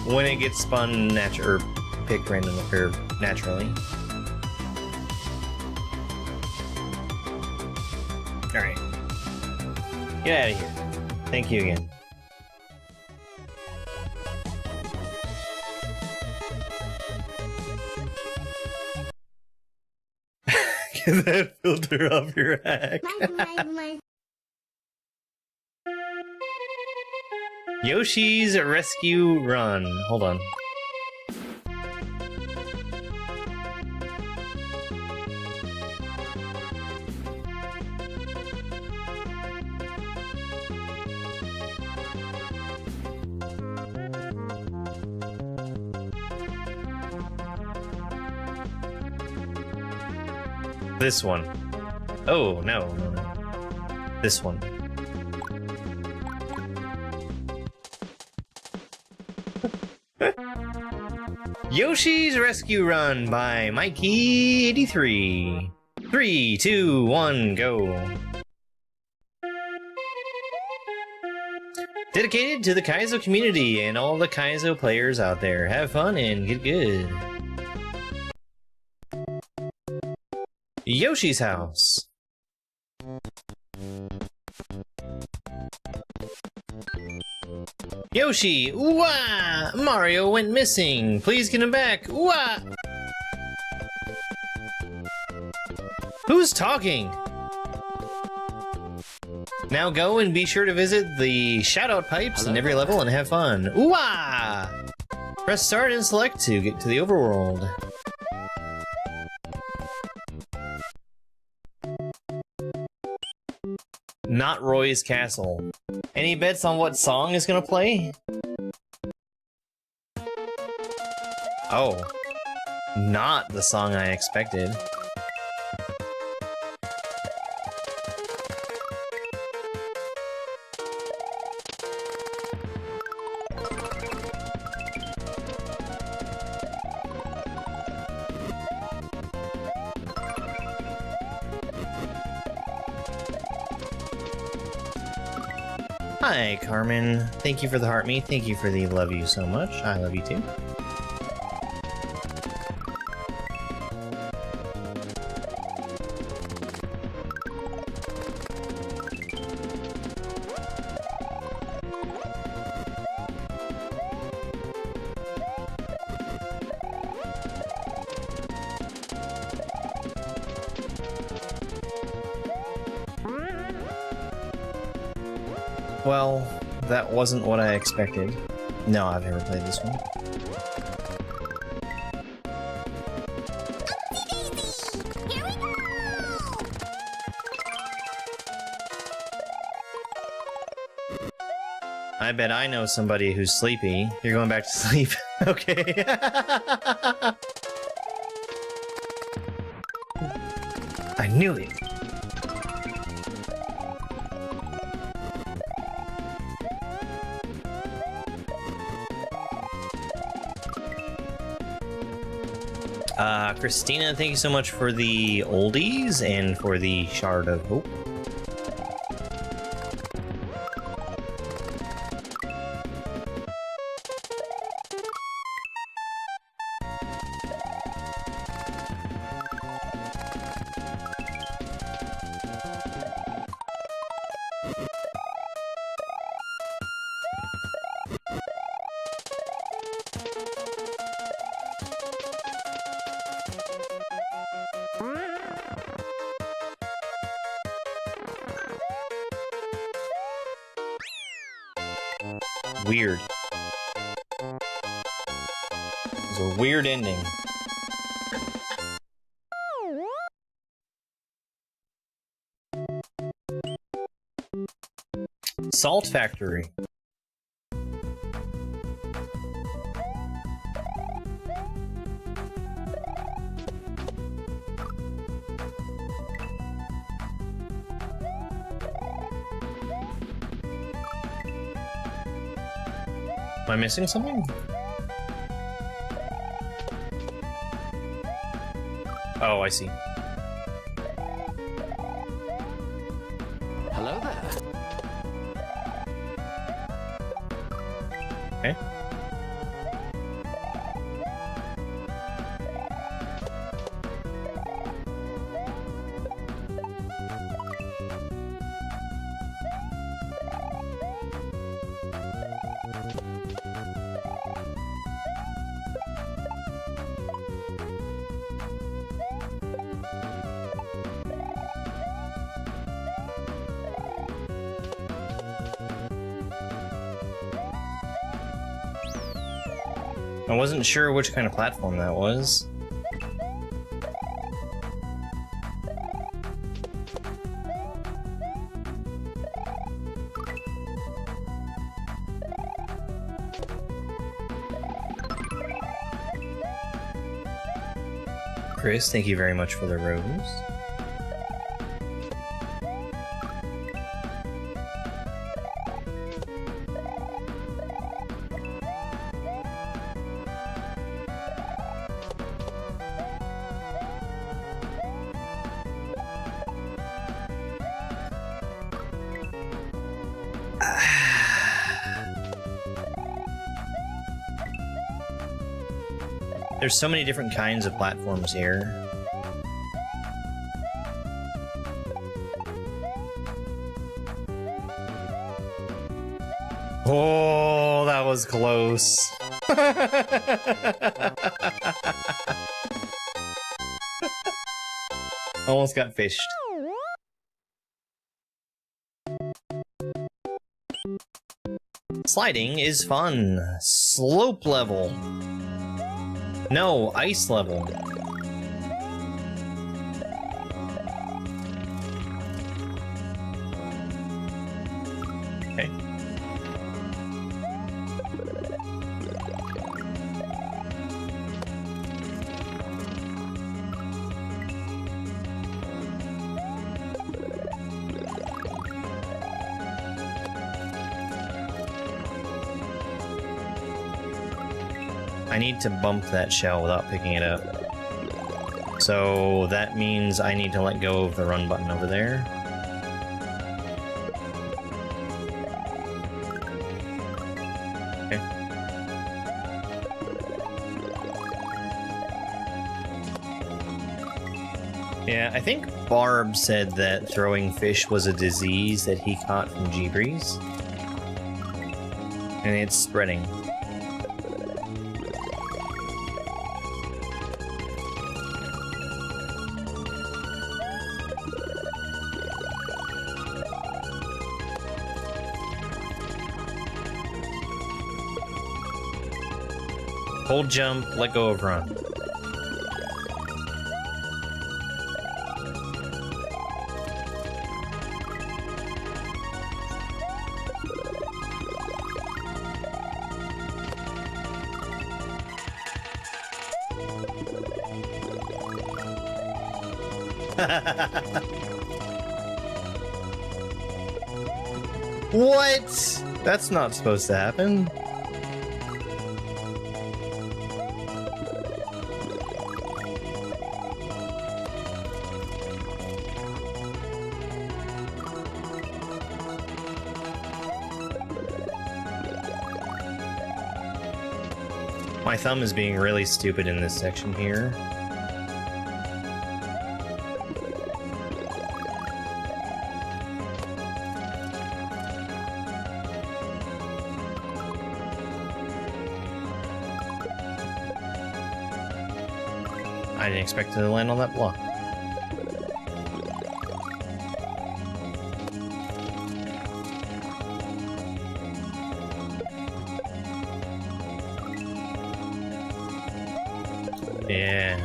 When it gets spun or picked randomly or naturally. Alright. Get out of here. Thank you again. Get that filter off your hack. Yoshi's Rescue Run. Hold on. This one. Oh, no. This one. Yoshi's Rescue Run by Mikey83. 3, 2, 1, go. Dedicated to the Kaizo community and all the Kaizo players out there. Have fun and get good. Yoshi's house. Yoshi, wah! Mario went missing. Please get him back. Wah! Who's talking? Now go and be sure to visit the shoutout pipes in every level and have fun. Wah! Press start and select to get to the overworld. Not Roy's Castle. Any bets on what song is gonna play? Oh. Not the song I expected. Hi, Carmen. Thank you for the heart me. Thank you for the love you so much. I love you too. Well, that wasn't what I expected. No, I've never played this one. I bet I know somebody who's sleepy. You're going back to sleep. Okay. I knew it. Christina, thank you so much for the oldies and for the Shard of Hope. Weird. It was a weird ending. Salt Factory. Am I missing something? Oh, I see. Hello there. Okay. I wasn't sure which kind of platform that was. Chris, thank you very much for the rose. There's so many different kinds of platforms here. Oh, that was close. Almost got fished. Sliding is fun. Slope level. No, ice level. Okay. I need to bump that shell without picking it up. So that means I need to let go of the run button over there. Okay. Yeah, I think Barb said that throwing fish was a disease that he caught from G-Breeze. And it's spreading. Hold jump, let go of run. What? That's not supposed to happen. My thumb is being really stupid in this section here. I didn't expect to land on that block. Yeah.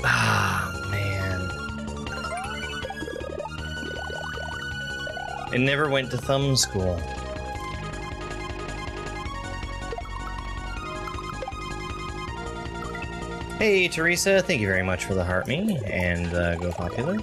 Ah, man. It never went to thumb school. Hey, Teresa, thank you very much for the heart me, and go popular.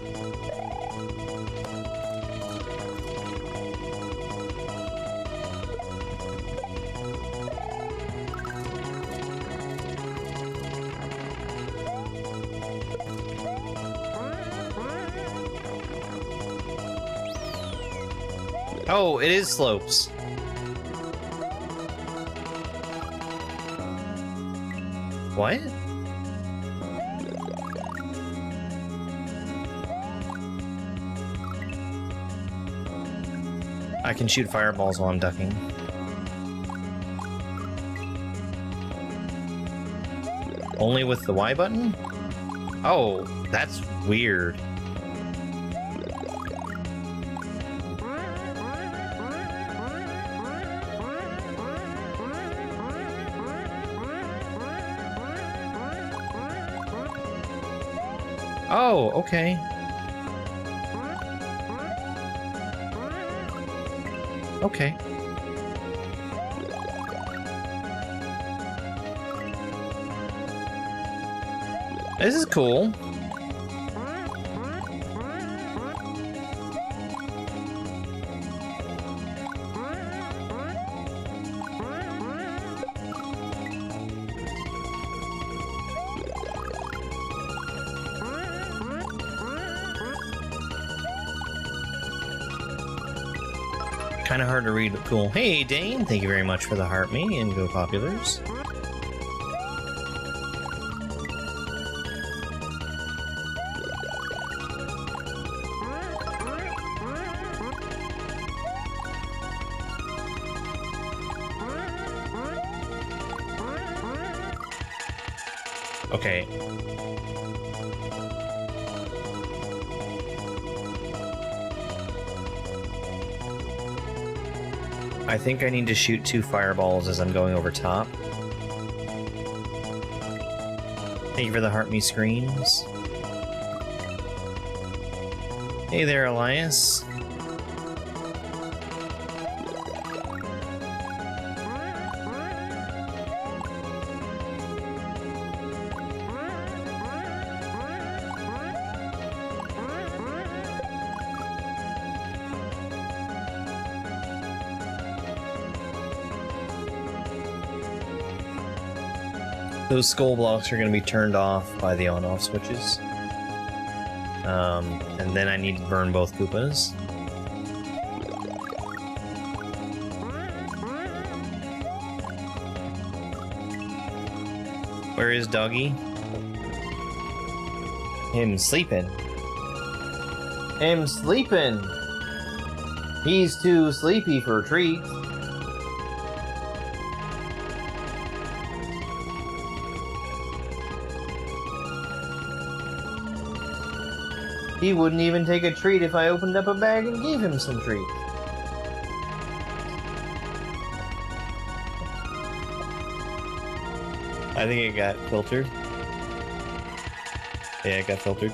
Oh, it is slopes. What? I can shoot fireballs while I'm ducking. Only with the Y button? Oh, that's weird. Oh, okay. Okay. This is cool. Kind of hard to read, but cool. Hey, Dane, thank you very much for the heart me and go populars. Okay. I think I need to shoot 2 fireballs as I'm going over top. Thank you for the heart me screens. Hey there, Elias. Those skull blocks are going to be turned off by the on-off switches. And then I need to burn both Koopas. Where is Doggy? Him sleeping. Him sleeping! He's too sleepy for treats. He wouldn't even take a treat if I opened up a bag and gave him some treats. I think it got filtered. Yeah, it got filtered.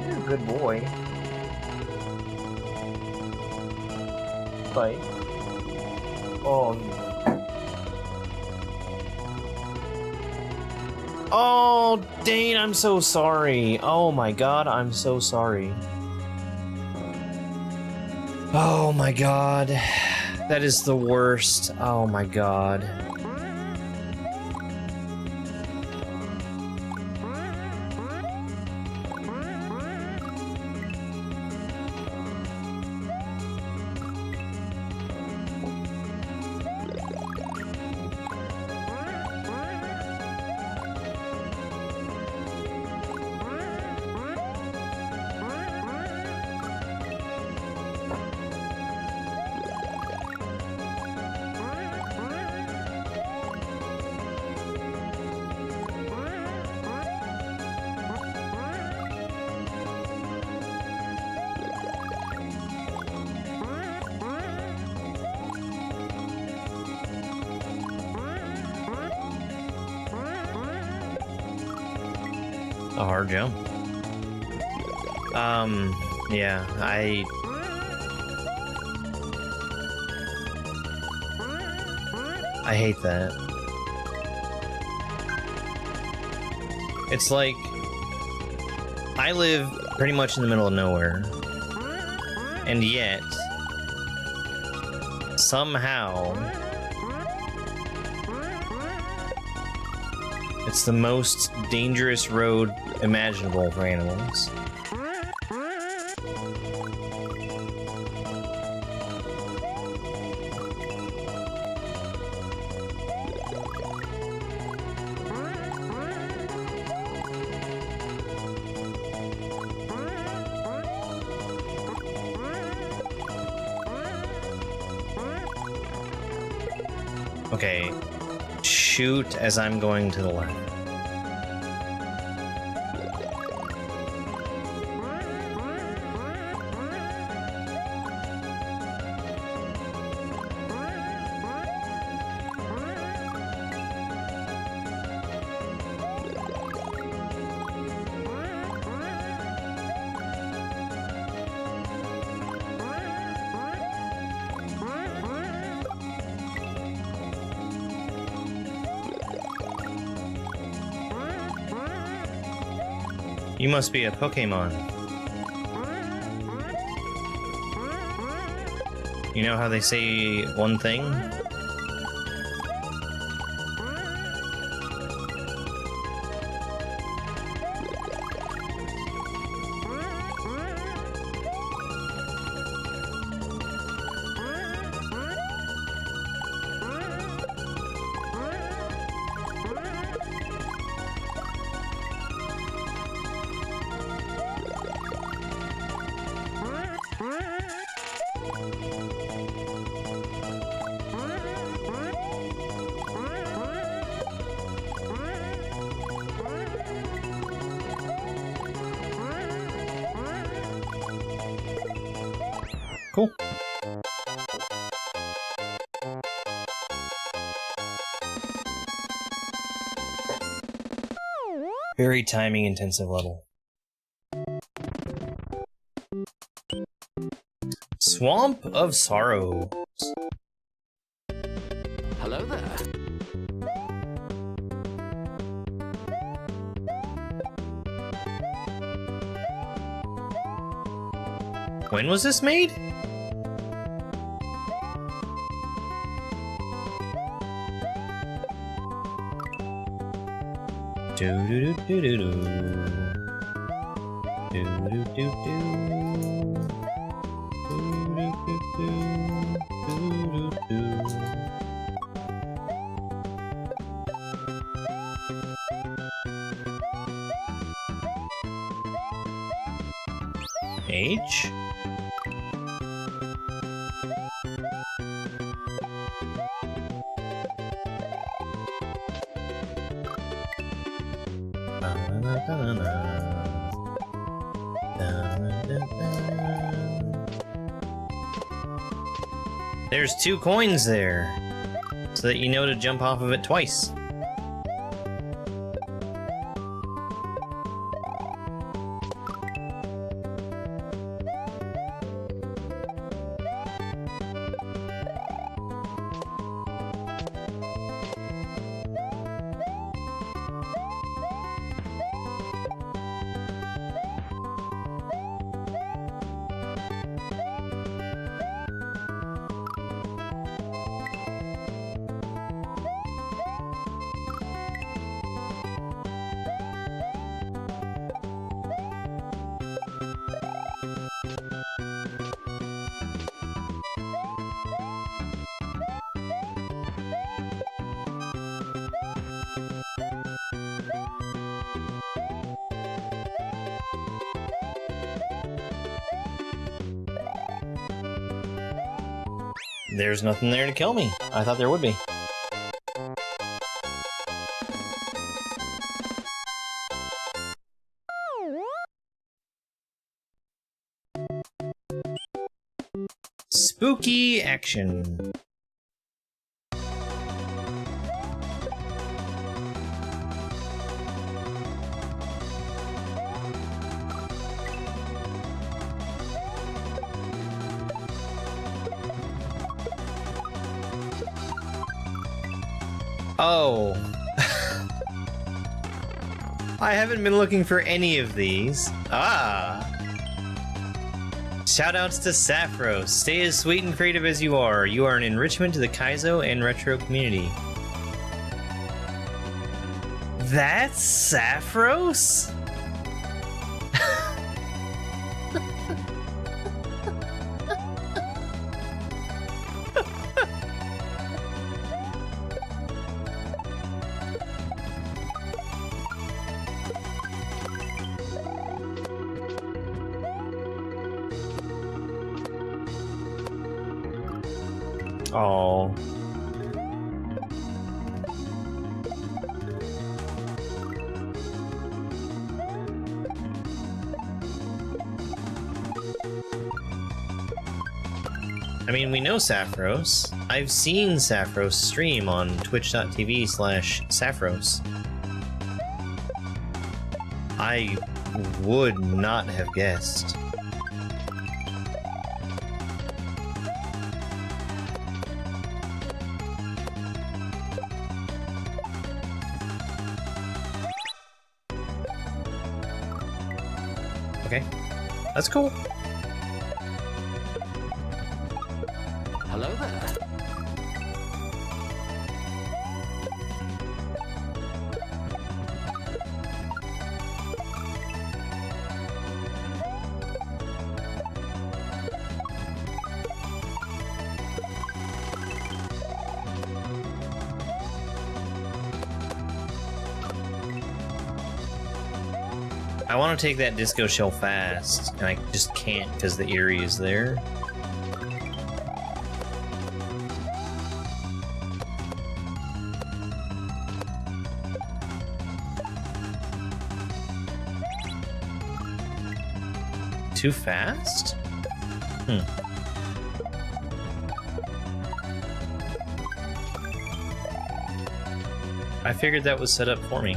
You're a good boy. Fight. Oh. Oh, Dane, I'm so sorry. Oh my god, I'm so sorry. Oh my god. That is the worst. Oh my god. A hard jump. Yeah, I hate that. It's like, I live pretty much in the middle of nowhere, and yet, somehow, it's the most dangerous road imaginable for animals. Okay, shoot as I'm going to the left. You must be a Pokemon. You know how they say one thing? Cool. Very timing intensive level. Swamp of Sorrows. Hello there. When was this made? Do do do do do do do do do do do do. H. There's 2 coins there, so that you know to jump off of it twice. There's nothing there to kill me. I thought there would be. Spooky action. Oh. I haven't been looking for any of these. Ah. Shoutouts to Sapphiros. Stay as sweet and creative as you are. You are an enrichment to the Kaizo and retro community. That's Sapphiros? Oh. I mean, we know Sapphiros. I've seen Sapphiros stream on twitch.tv/Sapphiros. I would not have guessed. Okay, that's cool. Hello there. I want to take that disco shell fast, and I just can't because the Eerie is there. Too fast? I figured that was set up for me.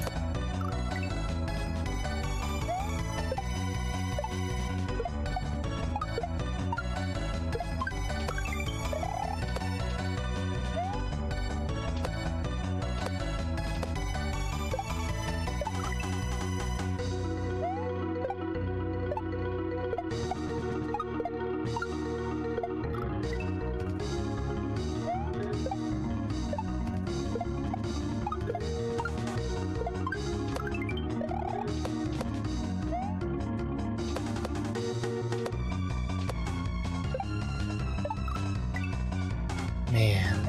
Man.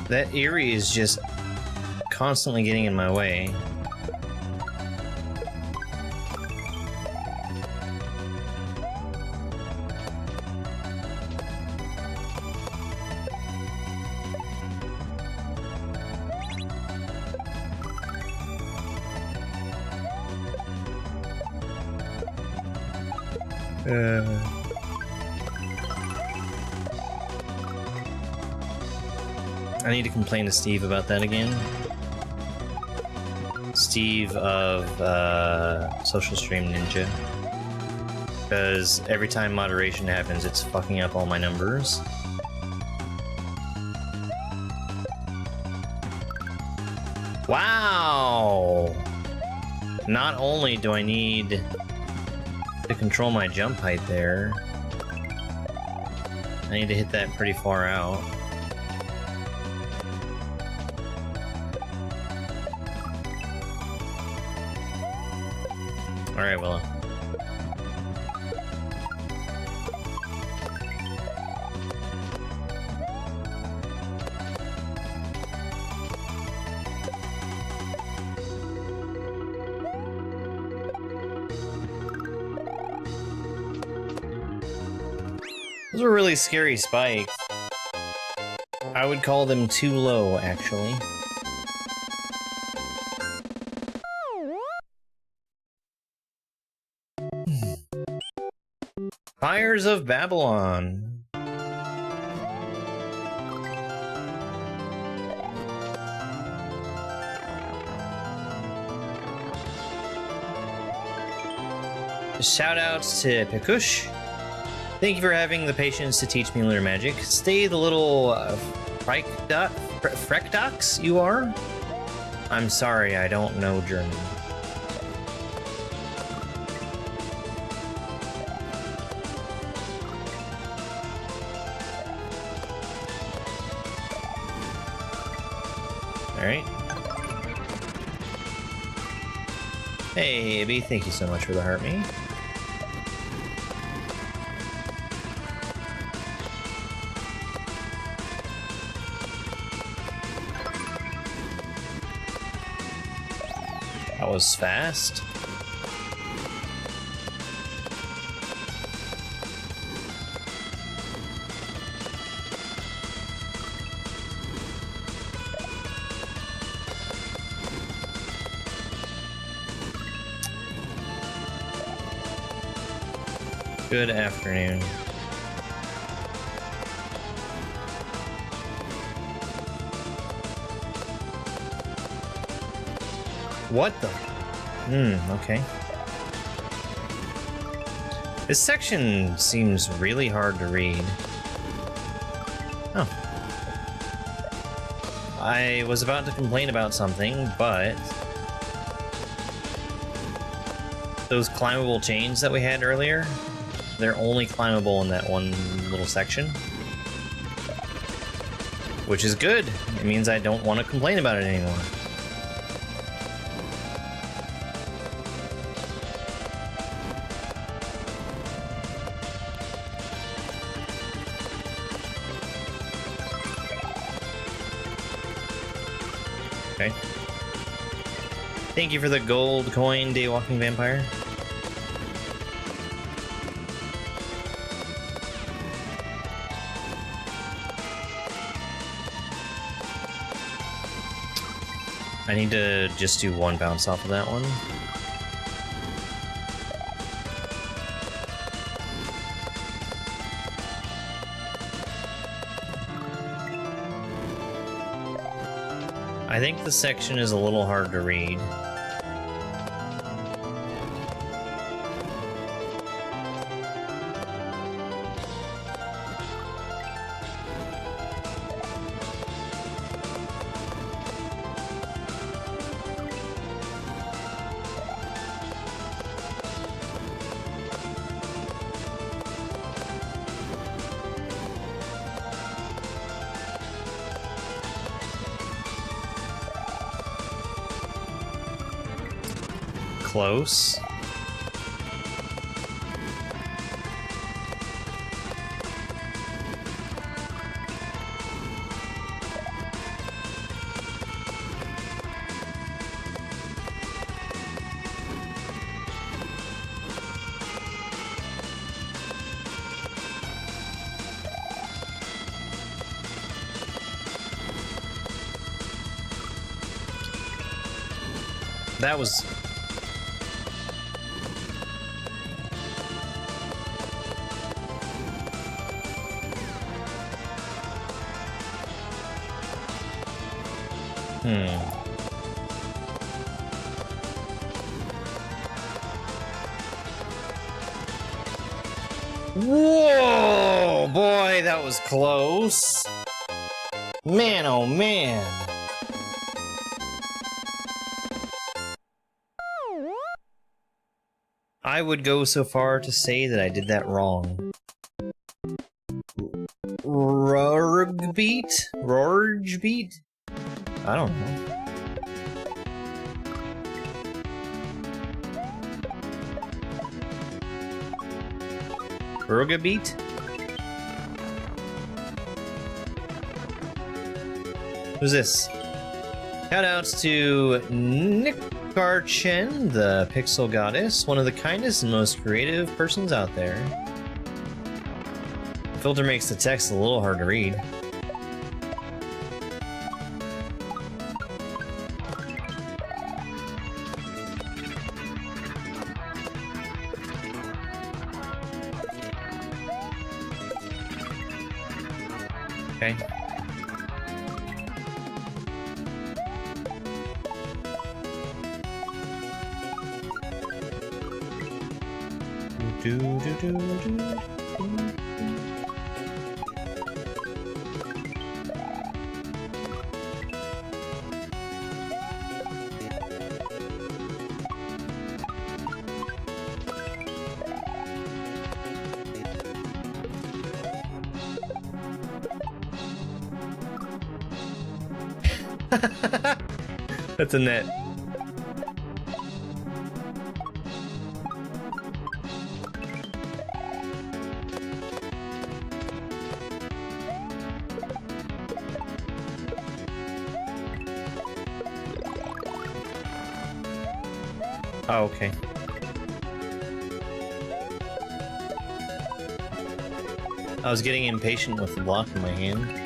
That Eerie is just constantly getting in my way. I need to complain to Steve about that again. Steve of Social Stream Ninja. Because every time moderation happens, it's fucking up all my numbers. Wow! Not only do I need to control my jump height there, I need to hit that pretty far out. Alright, Willow. Those are really scary spikes. I would call them too low, actually. Fires of Babylon. Shoutouts to Pekush. Thank you for having the patience to teach me lunar magic. Stay the little Frekdox you are. I'm sorry, I don't know German. Alright. Hey, Abby, thank you so much for the heart me. That was fast. Good afternoon. What the? Okay. This section seems really hard to read. Oh. I was about to complain about something, but those climbable chains that we had earlier, they're only climbable in that one little section. Which is good. It means I don't want to complain about it anymore. Okay. Thank you for the gold coin, Daywalking Vampire. I need to just do one bounce off of that one. I think the section is a little hard to read. Close. That was... Whoa! Boy, that was close. Man, oh man. I would go so far to say that I did that wrong. Rorgbeat? Rorgbeat? I don't know. Rorgbeat? Who's this? Shoutouts to Nikarchen, the Pixel Goddess, one of the kindest and most creative persons out there. The filter makes the text a little hard to read. Okay. That's a net. Oh, okay. I was getting impatient with the block in my hand.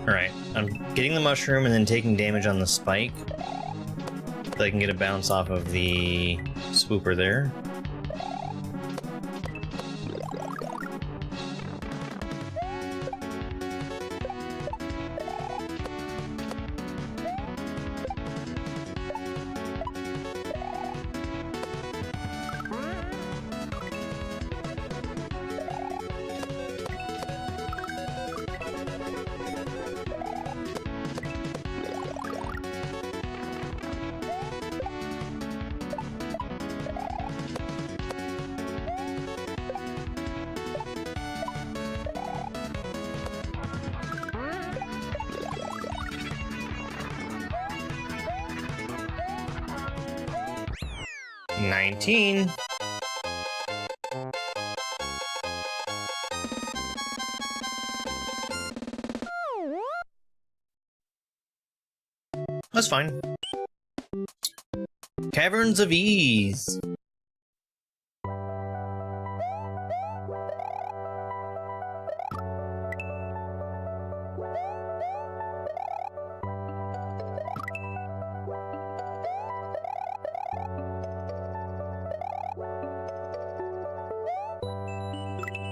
Alright, I'm getting the mushroom and then taking damage on the spike. So I can get a bounce off of the swooper there. $19. That's fine. Caverns of Ease.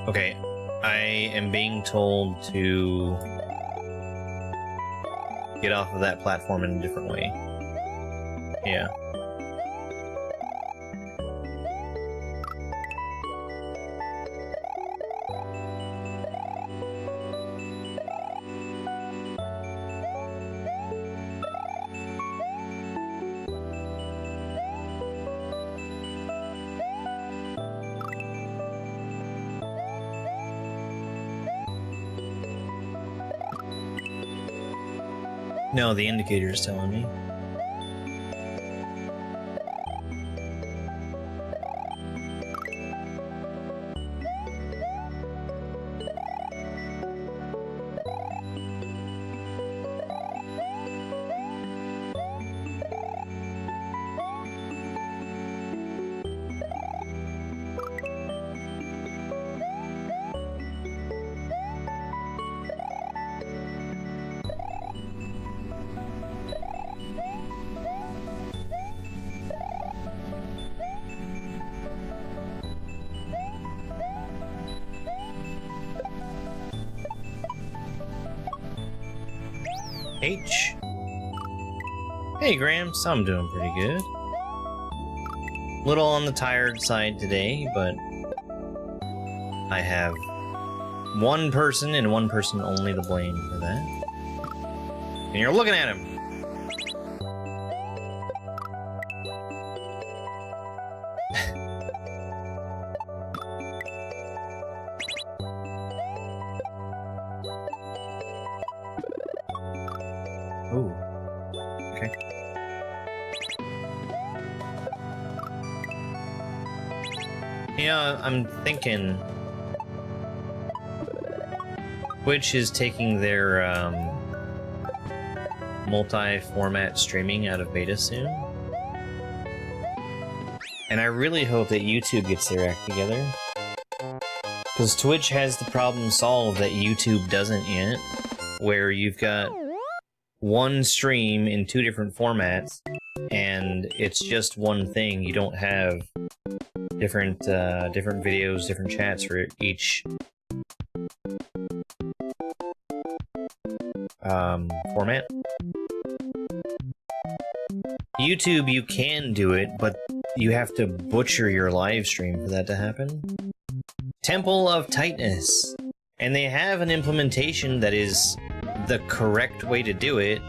Okay, I am being told to get off of that platform in a different way. Yeah. No, the indicator is telling me. H. Hey, Gramps. I'm doing pretty good. Little on the tired side today, but I have one person and one person only to blame for that. And you're looking at him. Ooh. Okay. Yeah, I'm thinking Twitch is taking their multi-format streaming out of beta soon. And I really hope that YouTube gets their act together. Because Twitch has the problem solved that YouTube doesn't yet, where you've got one stream in two different formats, and it's just one thing. You don't have different different videos, different chats for each format. YouTube, you can do it, but you have to butcher your live stream for that to happen. Temple of Tightness. And they have an implementation that is the correct way to do it,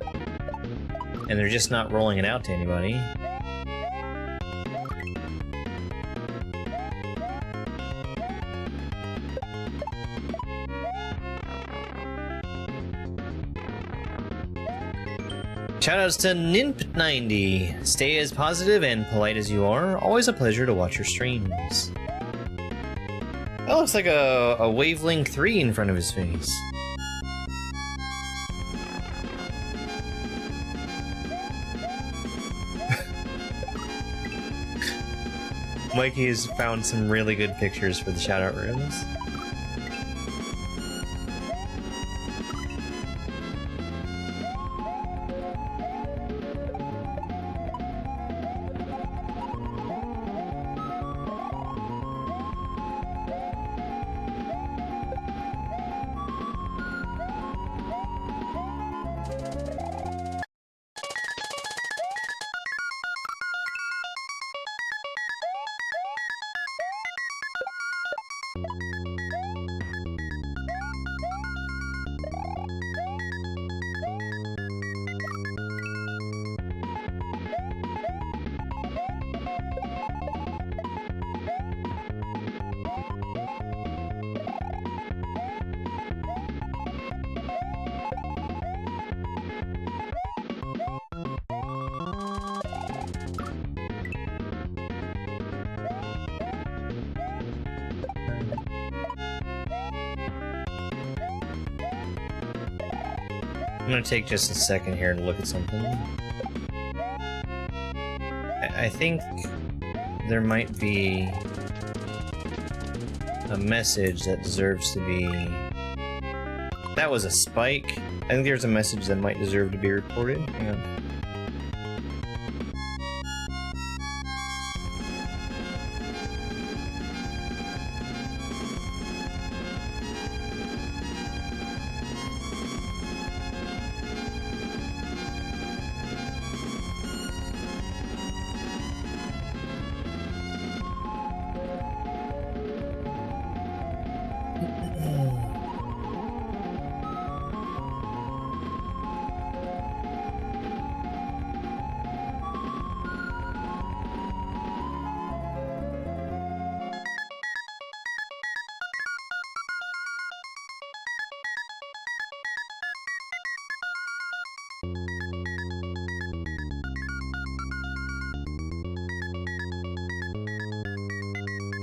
and they're just not rolling it out to anybody. Shoutouts to Nimp90. Stay as positive and polite as you are. Always a pleasure to watch your streams. That looks like a Wavelength 3 in front of his face. Mikey has found some really good pictures for the shoutout rooms. I'm gonna take just a second here to look at something. I think there might be a message that deserves to be... That was a spike. I think there's a message that might deserve to be reported. Hang on.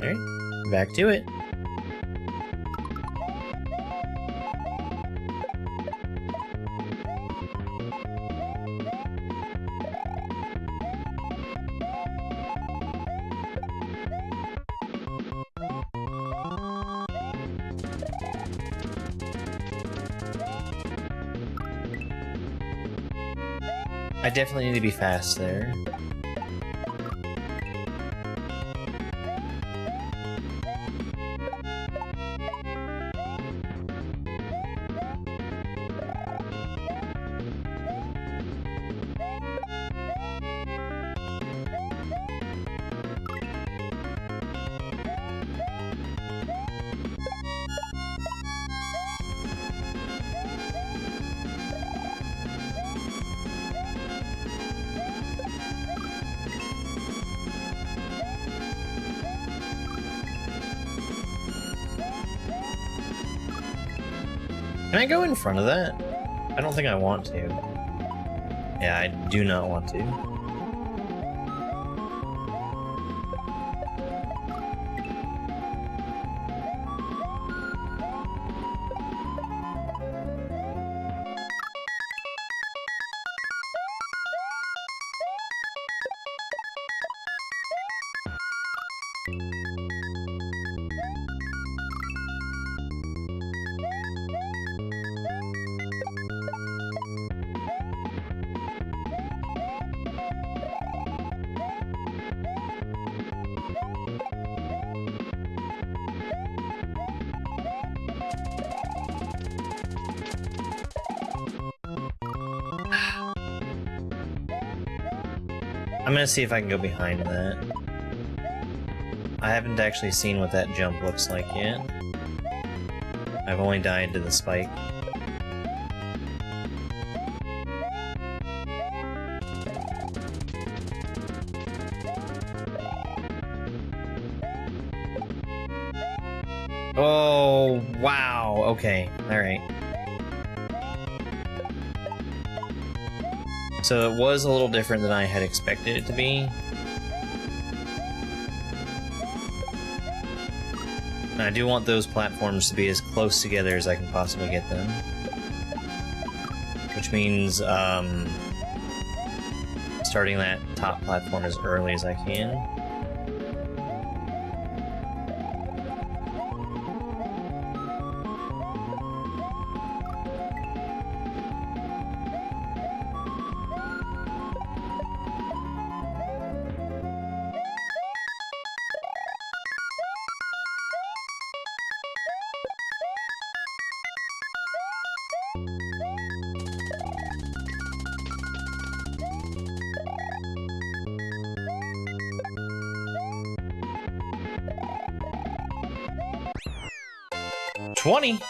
Alright, back to it. I definitely need to be fast there. Can I go in front of that? I don't think I want to. Yeah, I do not want to. I'm gonna see if I can go behind that. I haven't actually seen what that jump looks like yet. I've only died to the spike. Oh, wow. Okay, alright. So it was a little different than I had expected it to be. And I do want those platforms to be as close together as I can possibly get them. Which means, starting that top platform as early as I can. $20?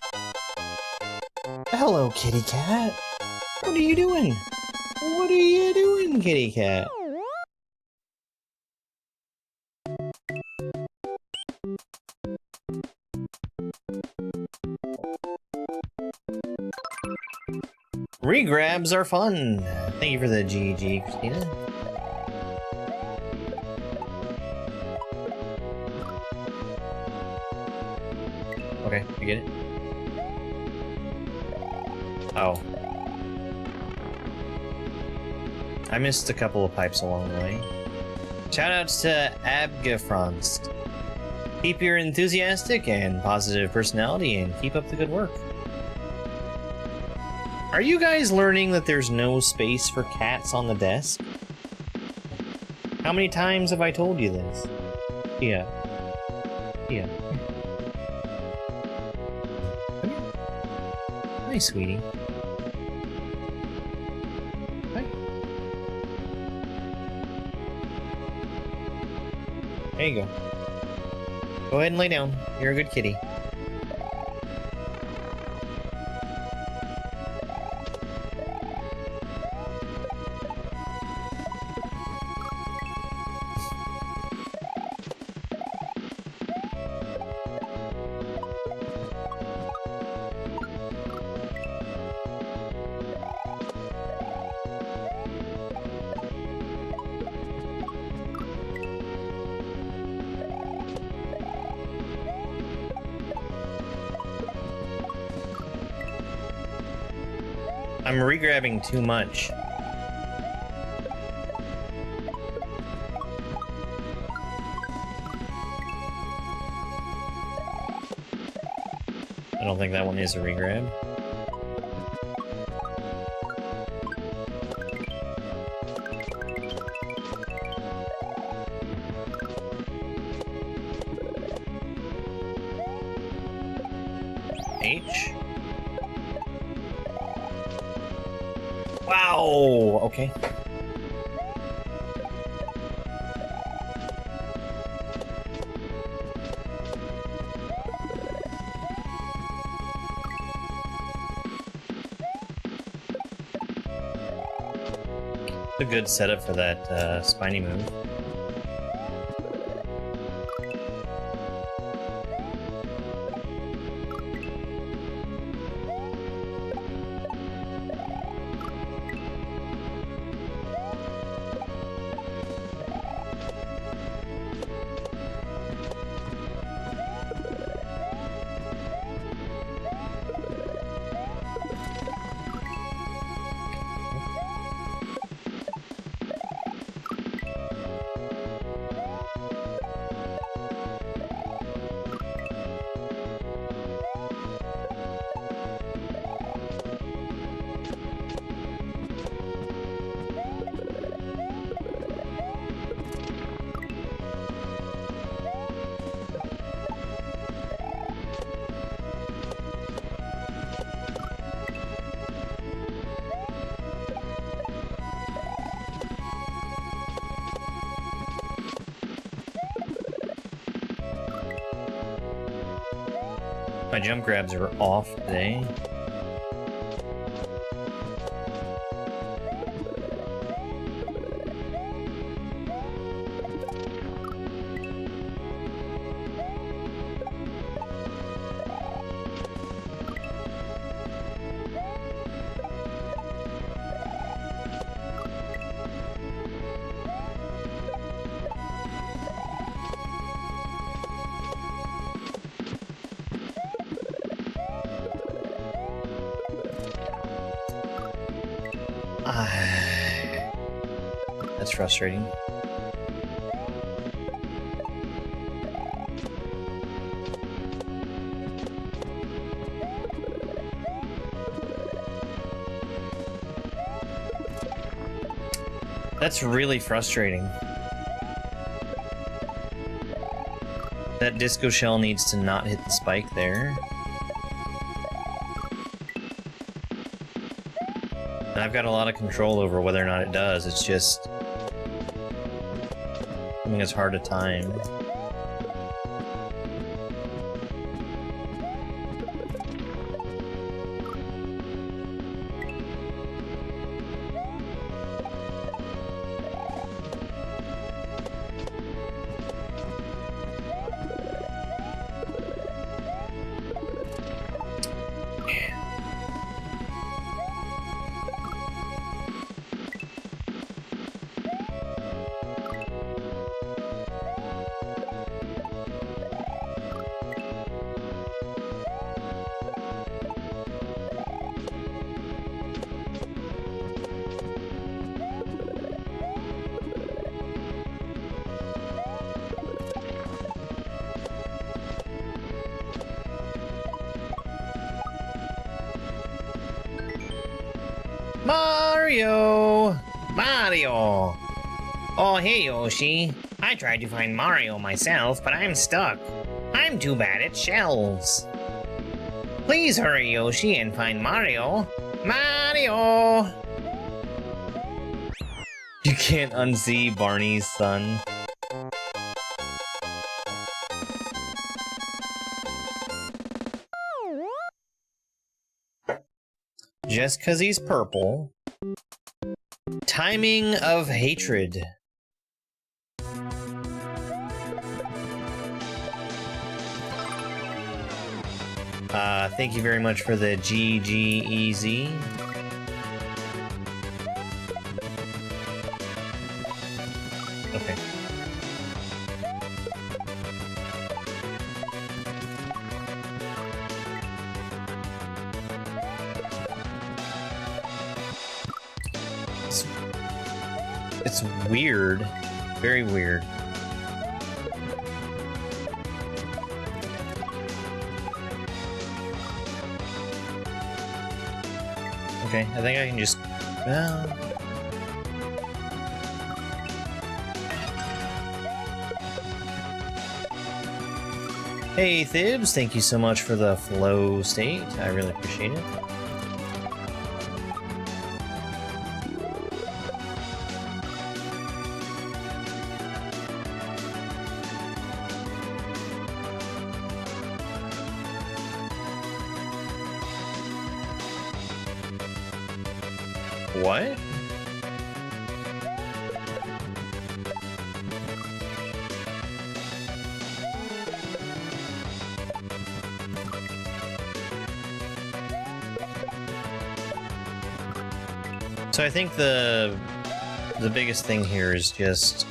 Hello, kitty cat. What are you doing? What are you doing, kitty cat? Regrabs are fun. Thank you for the GG, Christina. Okay, you get it? Oh. I missed a couple of pipes along the way. Shoutouts to Abgafronst. Keep your enthusiastic and positive personality and keep up the good work. Are you guys learning that there's no space for cats on the desk? How many times have I told you this? Yeah. Yeah. Hi, sweetie. Hi. There you go. Go ahead and lay down. You're a good kitty. I'm regrabbing too much. I don't think that one is a regrab. H. Wow! Okay. A good setup for that spiny move. My jump grabs are off today. That's frustrating. That's really frustrating. That disco shell needs to not hit the spike there. And I've got a lot of control over whether or not it does. It's just something that's hard to time. Mario! Mario! Oh, hey, Yoshi. I tried to find Mario myself, but I'm stuck. I'm too bad at shells. Please hurry, Yoshi, and find Mario. Mario! You can't unsee Barney's son. Just 'cause he's purple. Timing of hatred. Thank you very much for the GGEZ. Okay. It's weird. Very weird. Okay, I think I can just... Well... Hey Thibs, thank you so much for the flow state. I really appreciate it. What? So I think the biggest thing here is just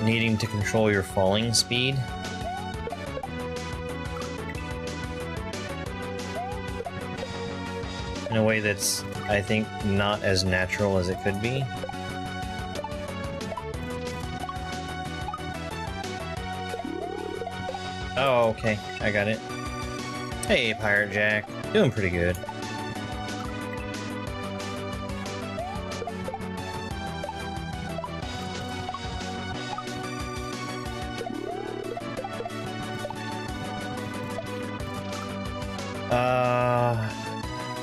needing to control your falling speed. In a way that's, I think, not as natural as it could be. Oh, okay. I got it. Hey, Pirate Jack. Doing pretty good.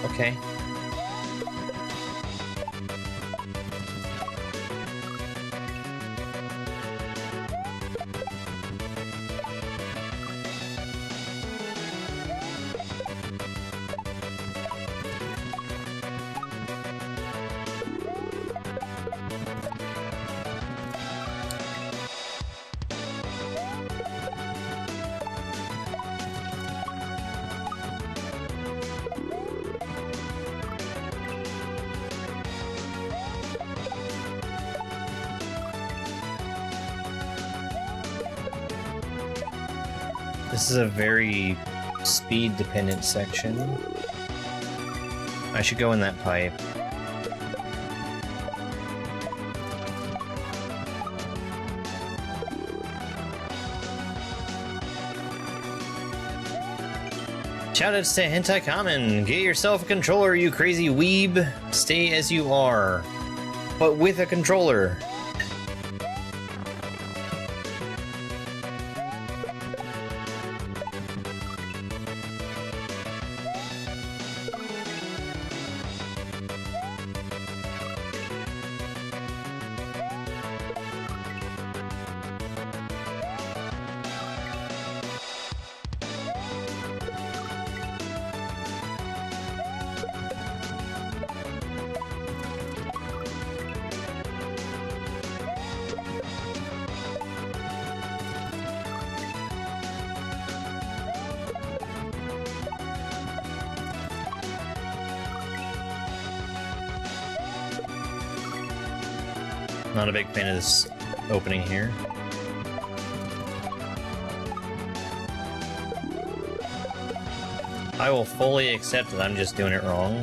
Okay. This is a very speed-dependent section. I should go in that pipe. Shoutouts to Hentai Common! Get yourself a controller, you crazy weeb! Stay as you are, but with a controller. Not a big fan of this opening here. I will fully accept that I'm just doing it wrong.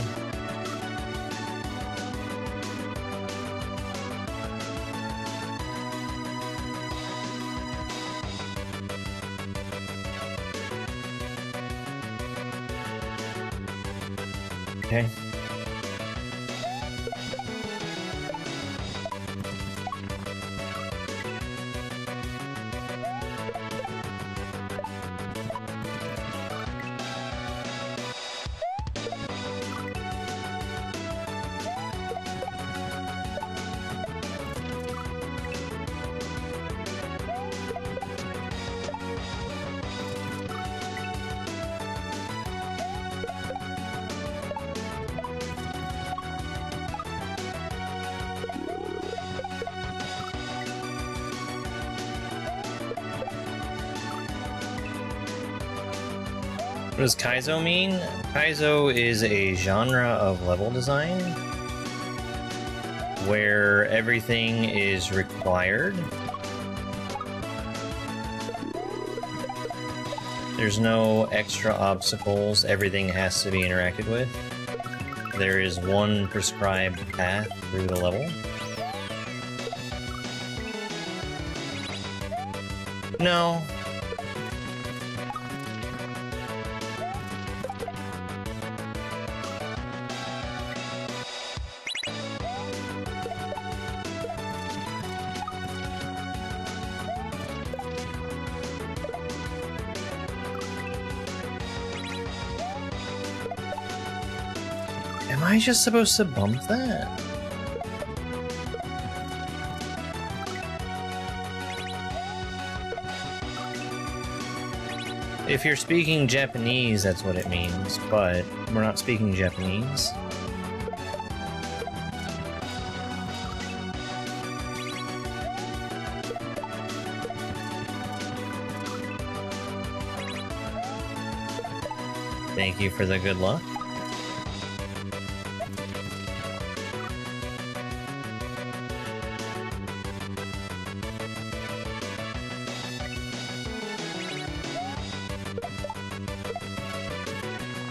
Okay. What does Kaizo mean? Kaizo is a genre of level design where everything is required. There's no extra obstacles, everything has to be interacted with. There is one prescribed path through the level. No. Am I just supposed to bump that? If you're speaking Japanese, that's what it means, but we're not speaking Japanese. Thank you for the good luck.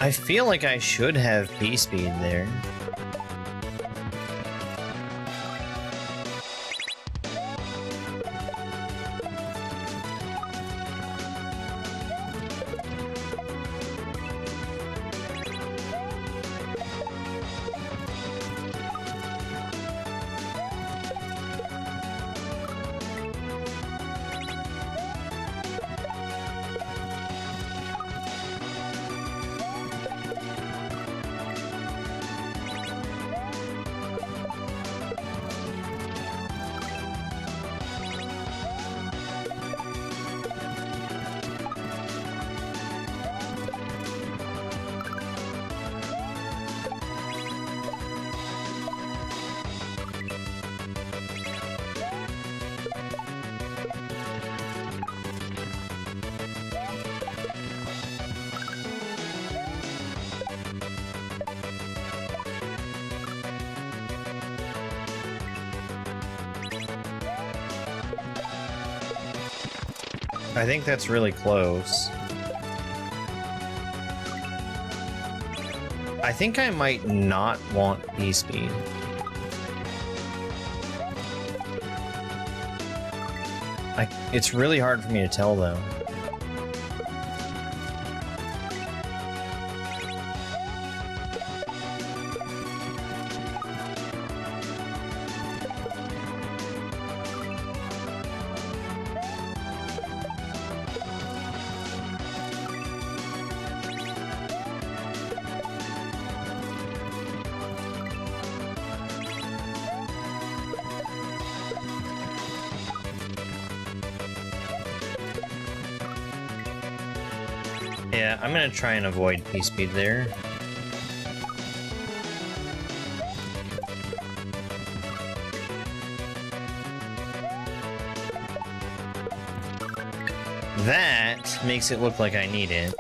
I feel like I should have P-speed there. I think that's really close. I think I might not want P-speed. It's really hard for me to tell, though. Yeah, I'm gonna try and avoid P-speed there. That makes it look like I need it.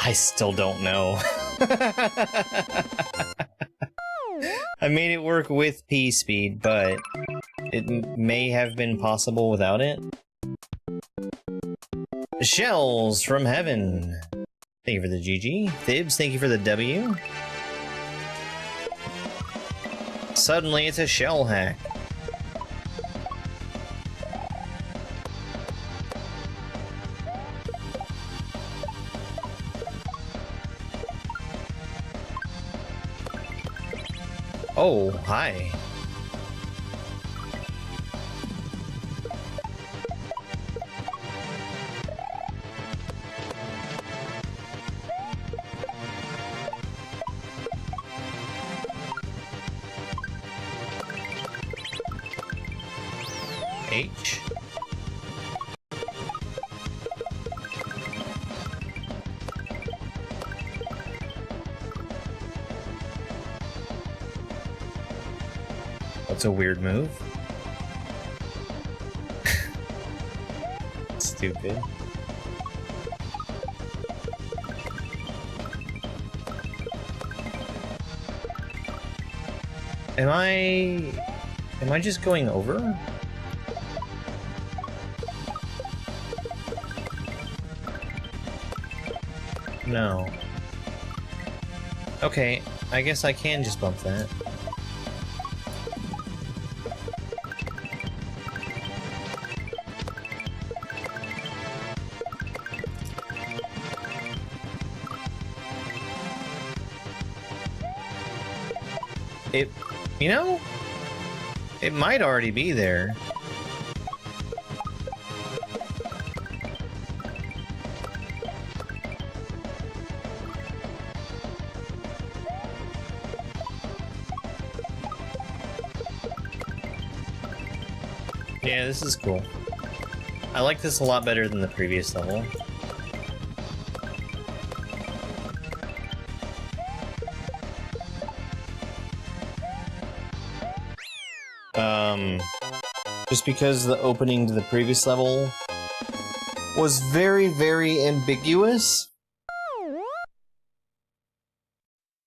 I still don't know. I made it work with P-speed, but it may have been possible without it. Shells from heaven. Thank you for the GG. Thibs, thank you for the W. Suddenly it's a shell hack. Oh, hi. H. That's a weird move. Stupid. Am I just going over? No. Okay, I guess I can just bump that. You know, it might already be there. Yeah, this is cool. I like this a lot better than the previous level. Just because the opening to the previous level was very, very ambiguous.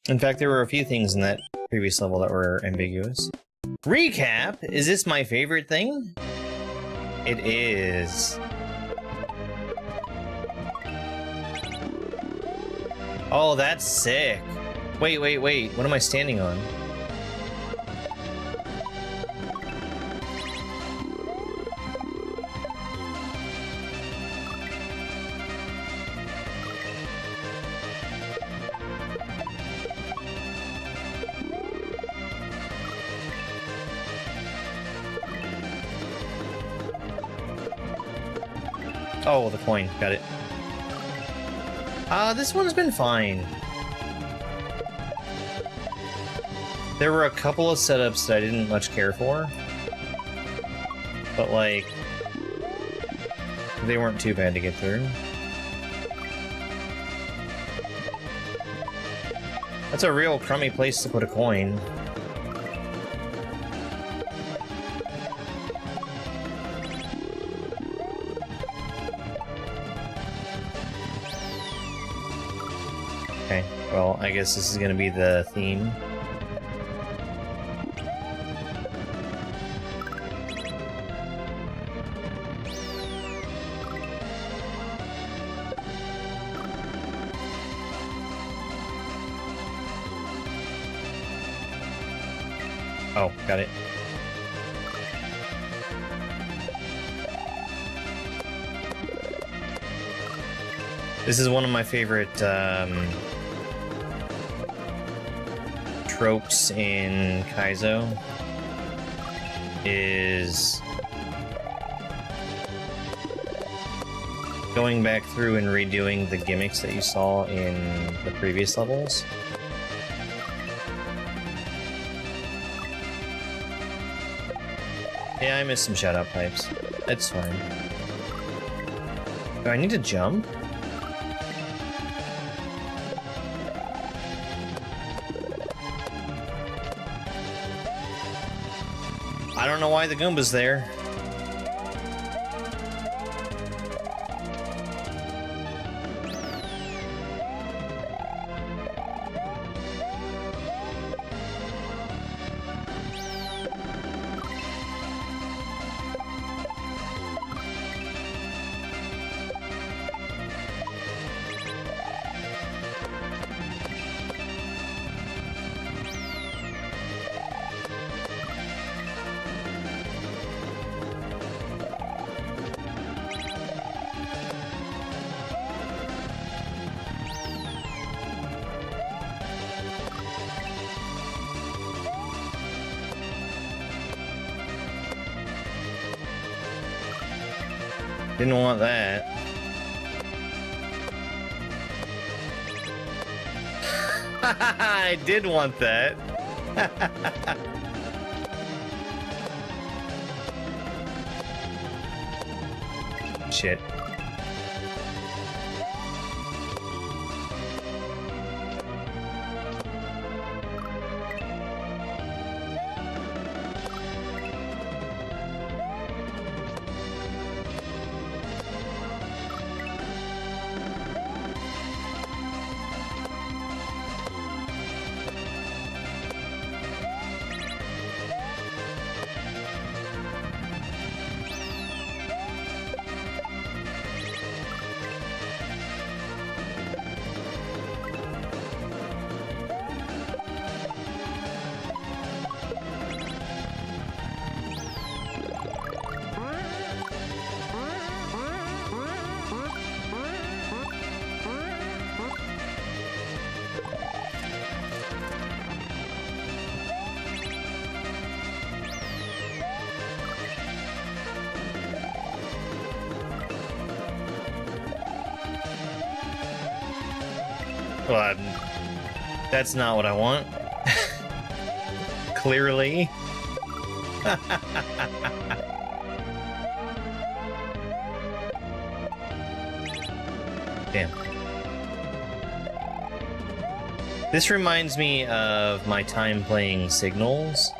In fact, there were a few things in that previous level that were ambiguous. Recap? Is this my favorite thing? It is. Oh, that's sick. Wait, wait, wait. What am I standing on? Oh, the coin. Got it. This one's been fine. There were a couple of setups that I didn't much care for. But, like, they weren't too bad to get through. That's a real crummy place to put a coin. Okay, well, I guess this is gonna be the theme. Oh, got it. This is one of my favorite tropes in Kaizo, is going back through and redoing the gimmicks that you saw in the previous levels. Yeah, I missed some shout-out pipes. That's fine. Do I need to jump? I don't know why the Goomba's there. Didn't want that. I did want that. Shit. Well, that's not what I want. Clearly. Damn. This reminds me of my time playing Signals.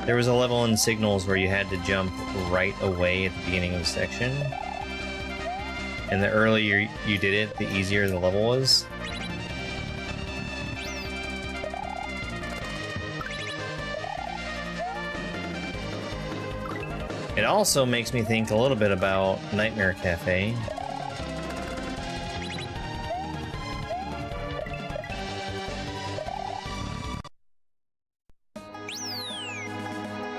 There was a level in Signals where you had to jump right away at the beginning of the section. And the earlier you did it, the easier the level was. It also makes me think a little bit about Nightmare Cafe.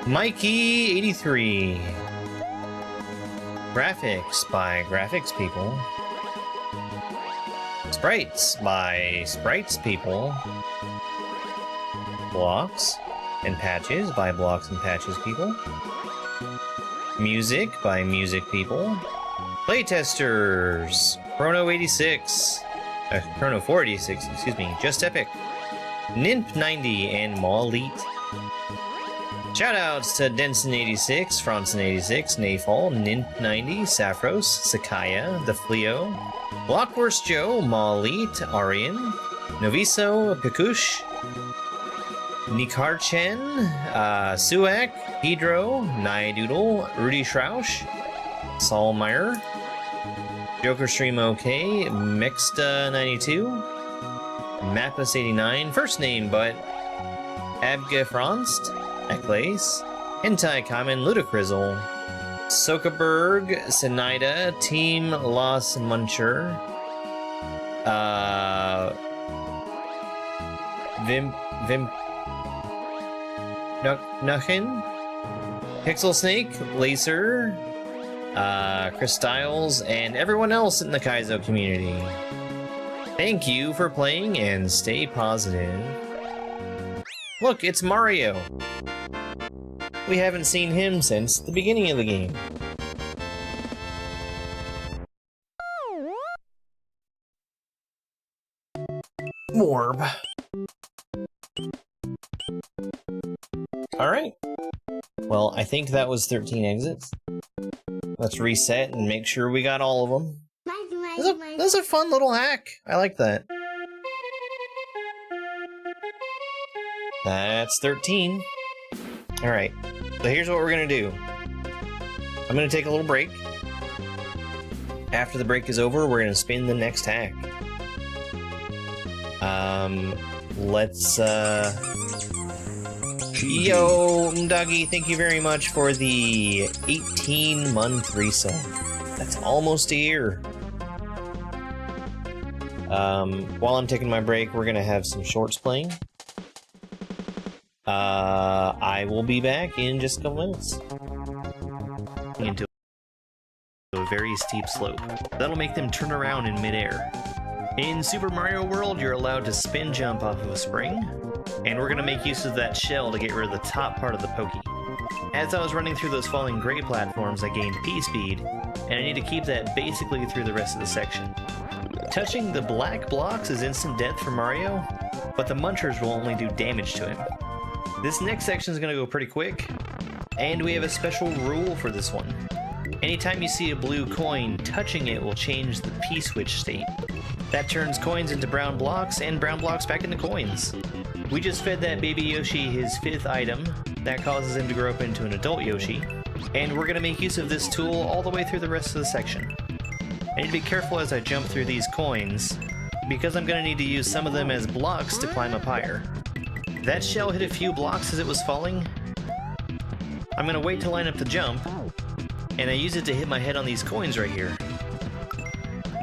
Mikey83. Graphics by Graphics People. Sprites by Sprites People. Blocks and Patches by Blocks and Patches People. Music by Music People. Playtesters. Chrono86. Chrono 486, excuse me. Just Epic. Nimp90 and Mauleet. Shoutouts to Denson86, Franson86, Nayfall, Nimp90, Saphros, Sakaya, The Fleo, Blockwurst Joe, Mauleet, Arian, Noviso, Pikush, Nikarchen, Suak, Pedro, Naidoodle, Rudy Schrausch, Saul Meyer, Joker Stream OK, Mexta92, Mapus89, first name but Abge Franst, Eclace, Hentai Common, Ludicrizzle, Sokaberg, Sinida, Team Los Muncher, Nuchin, Pixel Snake, Lacer, Chris Styles, and everyone else in the Kaizo community. Thank you for playing and stay positive. Look, it's Mario. We haven't seen him since the beginning of the game. Orb. Alright. Well, I think that was 13 exits. Let's reset and make sure we got all of them. That's a fun little hack. I like that. That's 13. Alright, so here's what we're gonna do. I'm gonna take a little break. After the break is over, we're gonna spin the next hack. Let's, Yo, Mdagi, thank you very much for the 18-month resub. That's almost a year. While I'm taking my break, we're gonna have some shorts playing. I will be back in just a couple minutes. Into a very steep slope. That'll make them turn around in midair. In Super Mario World, you're allowed to spin jump off of a spring, and we're gonna make use of that shell to get rid of the top part of the pokey. As I was running through those falling gray platforms, I gained P-speed, and I need to keep that basically through the rest of the section. Touching the black blocks is instant death for Mario, but the munchers will only do damage to him. This next section is going to go pretty quick, and we have a special rule for this one. Anytime you see a blue coin, touching it will change the P-switch state. That turns coins into brown blocks, and brown blocks back into coins. We just fed that baby Yoshi his 5th item. That causes him to grow up into an adult Yoshi, and we're going to make use of this tool all the way through the rest of the section. I need to be careful as I jump through these coins, because I'm going to need to use some of them as blocks to climb up higher. That shell hit a few blocks as it was falling. I'm going to wait to line up the jump, and I use it to hit my head on these coins right here.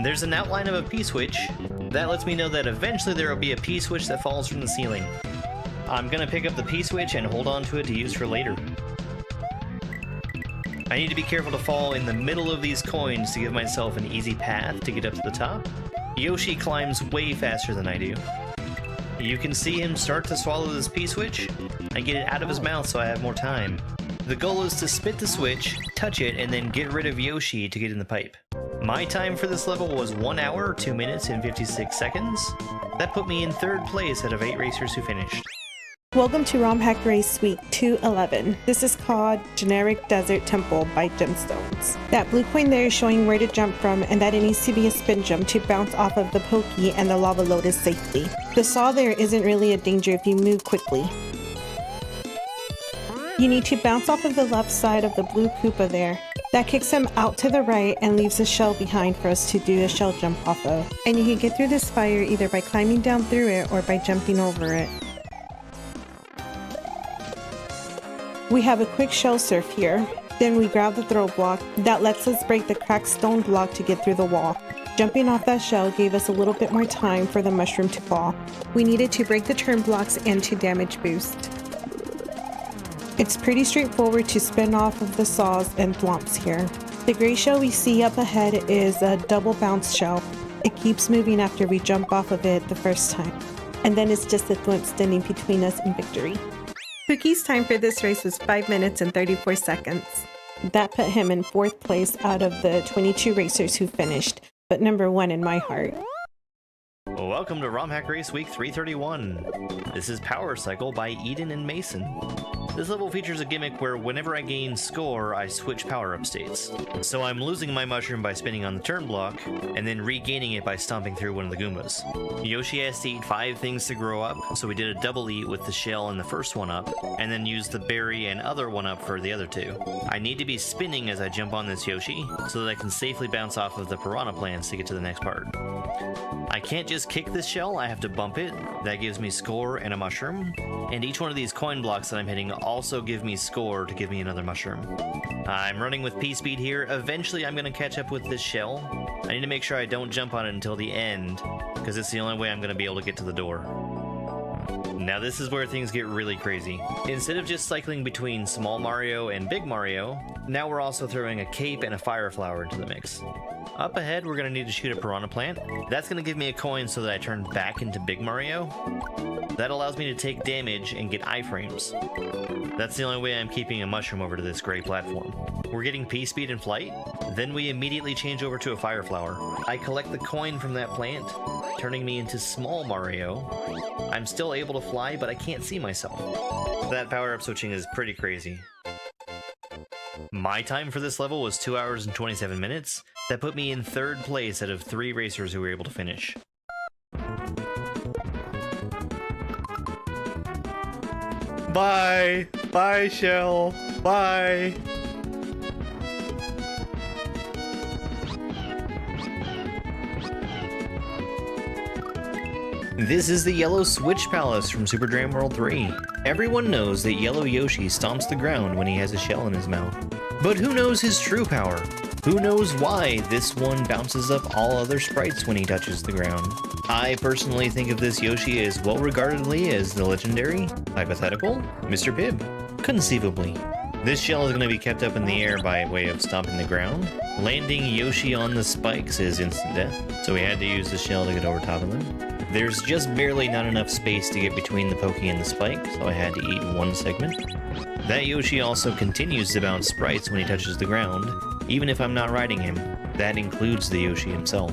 There's an outline of a P-switch. That lets me know that eventually there will be a P-switch that falls from the ceiling. I'm going to pick up the P-switch and hold on to it to use for later. I need to be careful to fall in the middle of these coins to give myself an easy path to get up to the top. Yoshi climbs way faster than I do. You can see him start to swallow this P-switch and get it out of his mouth so I have more time. The goal is to spit the switch, touch it, and then get rid of Yoshi to get in the pipe. My time for this level was 1 hour, 2 minutes, and 56 seconds. That put me in 3rd place out of 8 racers who finished. Welcome to ROM Hack Race Week 211. This is called Generic Desert Temple by Gemstones. That blue coin there is showing where to jump from, and that it needs to be a spin jump to bounce off of the Pokey and the Lava Lotus safely. The saw there isn't really a danger if you move quickly. You need to bounce off of the left side of the blue Koopa there. That kicks him out to the right and leaves a shell behind for us to do a shell jump off of. And you can get through this fire either by climbing down through it or by jumping over it. We have a quick shell surf here. Then we grab the throw block. That lets us break the cracked stone block to get through the wall. Jumping off that shell gave us a little bit more time for the mushroom to fall. We needed to break the turn blocks and to damage boost. It's pretty straightforward to spin off of the saws and thwomps here. The gray shell we see up ahead is a double bounce shell. It keeps moving after we jump off of it the first time. And then it's just a thwomp standing between us and victory. Pookie's time for this race was 5 minutes and 34 seconds. That put him in 4th place out of the 22 racers who finished, but number 1 in my heart. Welcome to ROM Hack Race Week 331. This is Power Cycle by Eden and Mason. This level features a gimmick where whenever I gain score, I switch power-up states. So I'm losing my mushroom by spinning on the turn block, and then regaining it by stomping through one of the Goombas. Yoshi has to eat 5 things to grow up, so we did a double eat with the shell and the first one up, and then used the berry and other one up for the other 2. I need to be spinning as I jump on this Yoshi, so that I can safely bounce off of the piranha plants to get to the next part. I can't just kick this shell, I have to bump it. That gives me score and a mushroom. And each one of these coin blocks that I'm hitting also give me score to give me another mushroom. I'm running with P-speed here. Eventually I'm going to catch up with this shell. I need to make sure I don't jump on it until the end, because it's the only way I'm going to be able to get to the door. Now this is where things get really crazy. Instead of just cycling between Small Mario and Big Mario, now we're also throwing a cape and a fire flower into the mix. Up ahead, we're going to need to shoot a piranha plant. That's going to give me a coin so that I turn back into Big Mario. That allows me to take damage and get iframes. That's the only way I'm keeping a mushroom over to this gray platform. We're getting P-speed and flight, then we immediately change over to a fire flower. I collect the coin from that plant, turning me into Small Mario. I'm still able to fly, but I can't see myself. That power-up switching is pretty crazy. My time for this level was 2 hours and 27 minutes. That put me in 3rd place out of 3 racers who were able to finish. Bye! Bye, Shell! Bye! This is the Yellow Switch Palace from Super Dream World 3. Everyone knows that Yellow Yoshi stomps the ground when he has a shell in his mouth. But who knows his true power? Who knows why this one bounces up all other sprites when he touches the ground? I personally think of this Yoshi as well regardedly as the legendary, hypothetical, Mr. Pibb. Conceivably. This shell is going to be kept up in the air by way of stomping the ground. Landing Yoshi on the spikes is instant death, so we had to use the shell to get over top of them. There's just barely not enough space to get between the Pokey and the spike, so I had to eat one segment. That Yoshi also continues to bounce sprites when he touches the ground, even if I'm not riding him. That includes the Yoshi himself.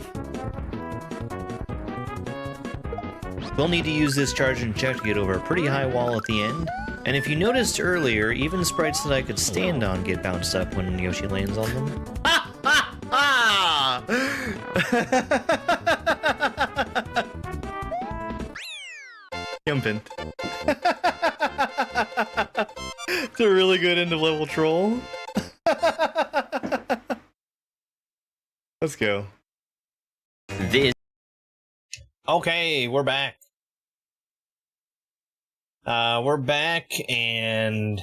We'll need to use this charge and check to get over a pretty high wall at the end. And if you noticed earlier, even sprites that I could stand on get bounced up when Yoshi lands on them. Ha ha ha! Jumpin'. It's a really good end of level troll. Let's go. Okay, we're back. We're back, and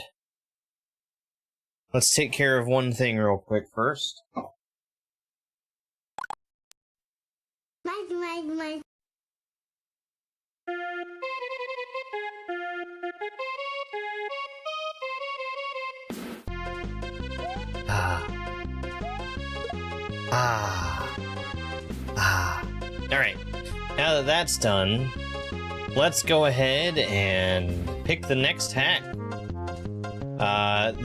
let's take care of one thing real quick first. Alright, now that that's done, let's go ahead and pick the next hack.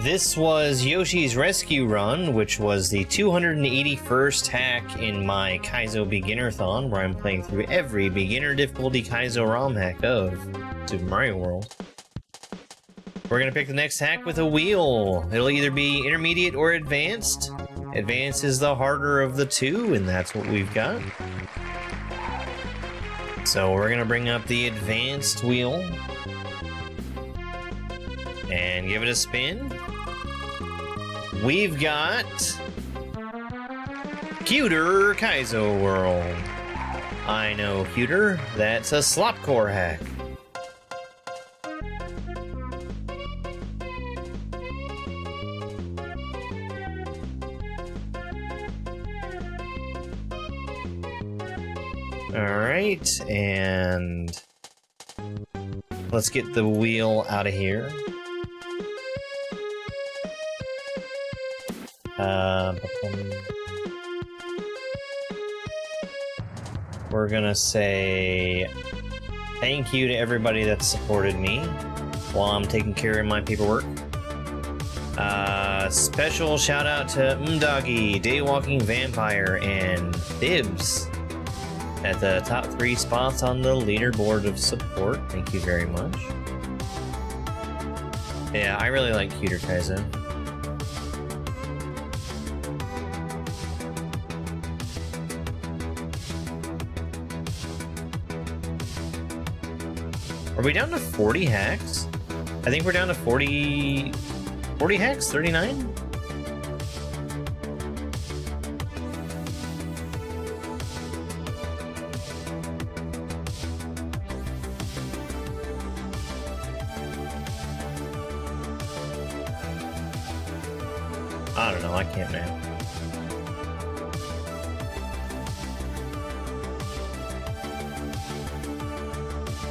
This was Yoshi's Rescue Run, which was the 281st hack in my Kaizo Beginnerthon, where I'm playing through every beginner difficulty Kaizo ROM hack of Super Mario World. We're gonna pick the next hack with a wheel. It'll either be intermediate or advanced. Advanced is the harder of the two, and that's what we've got. So we're gonna bring up the advanced wheel and give it a spin. We've got Cuter Kaizo World. I know Cuter, that's a slopcore hack. Alright, and let's get the wheel out of here. We're gonna say thank you to everybody that supported me while I'm taking care of my paperwork. Special shout out to Mdoggy, Daywalking Vampire, and Bibs at the top 3 spots on the leaderboard of support. Thank you very much. Yeah, I really like Cuter Kaizo. Are we down to 40 hacks? I think we're down to 40 hacks? 39? I don't know, I can't now.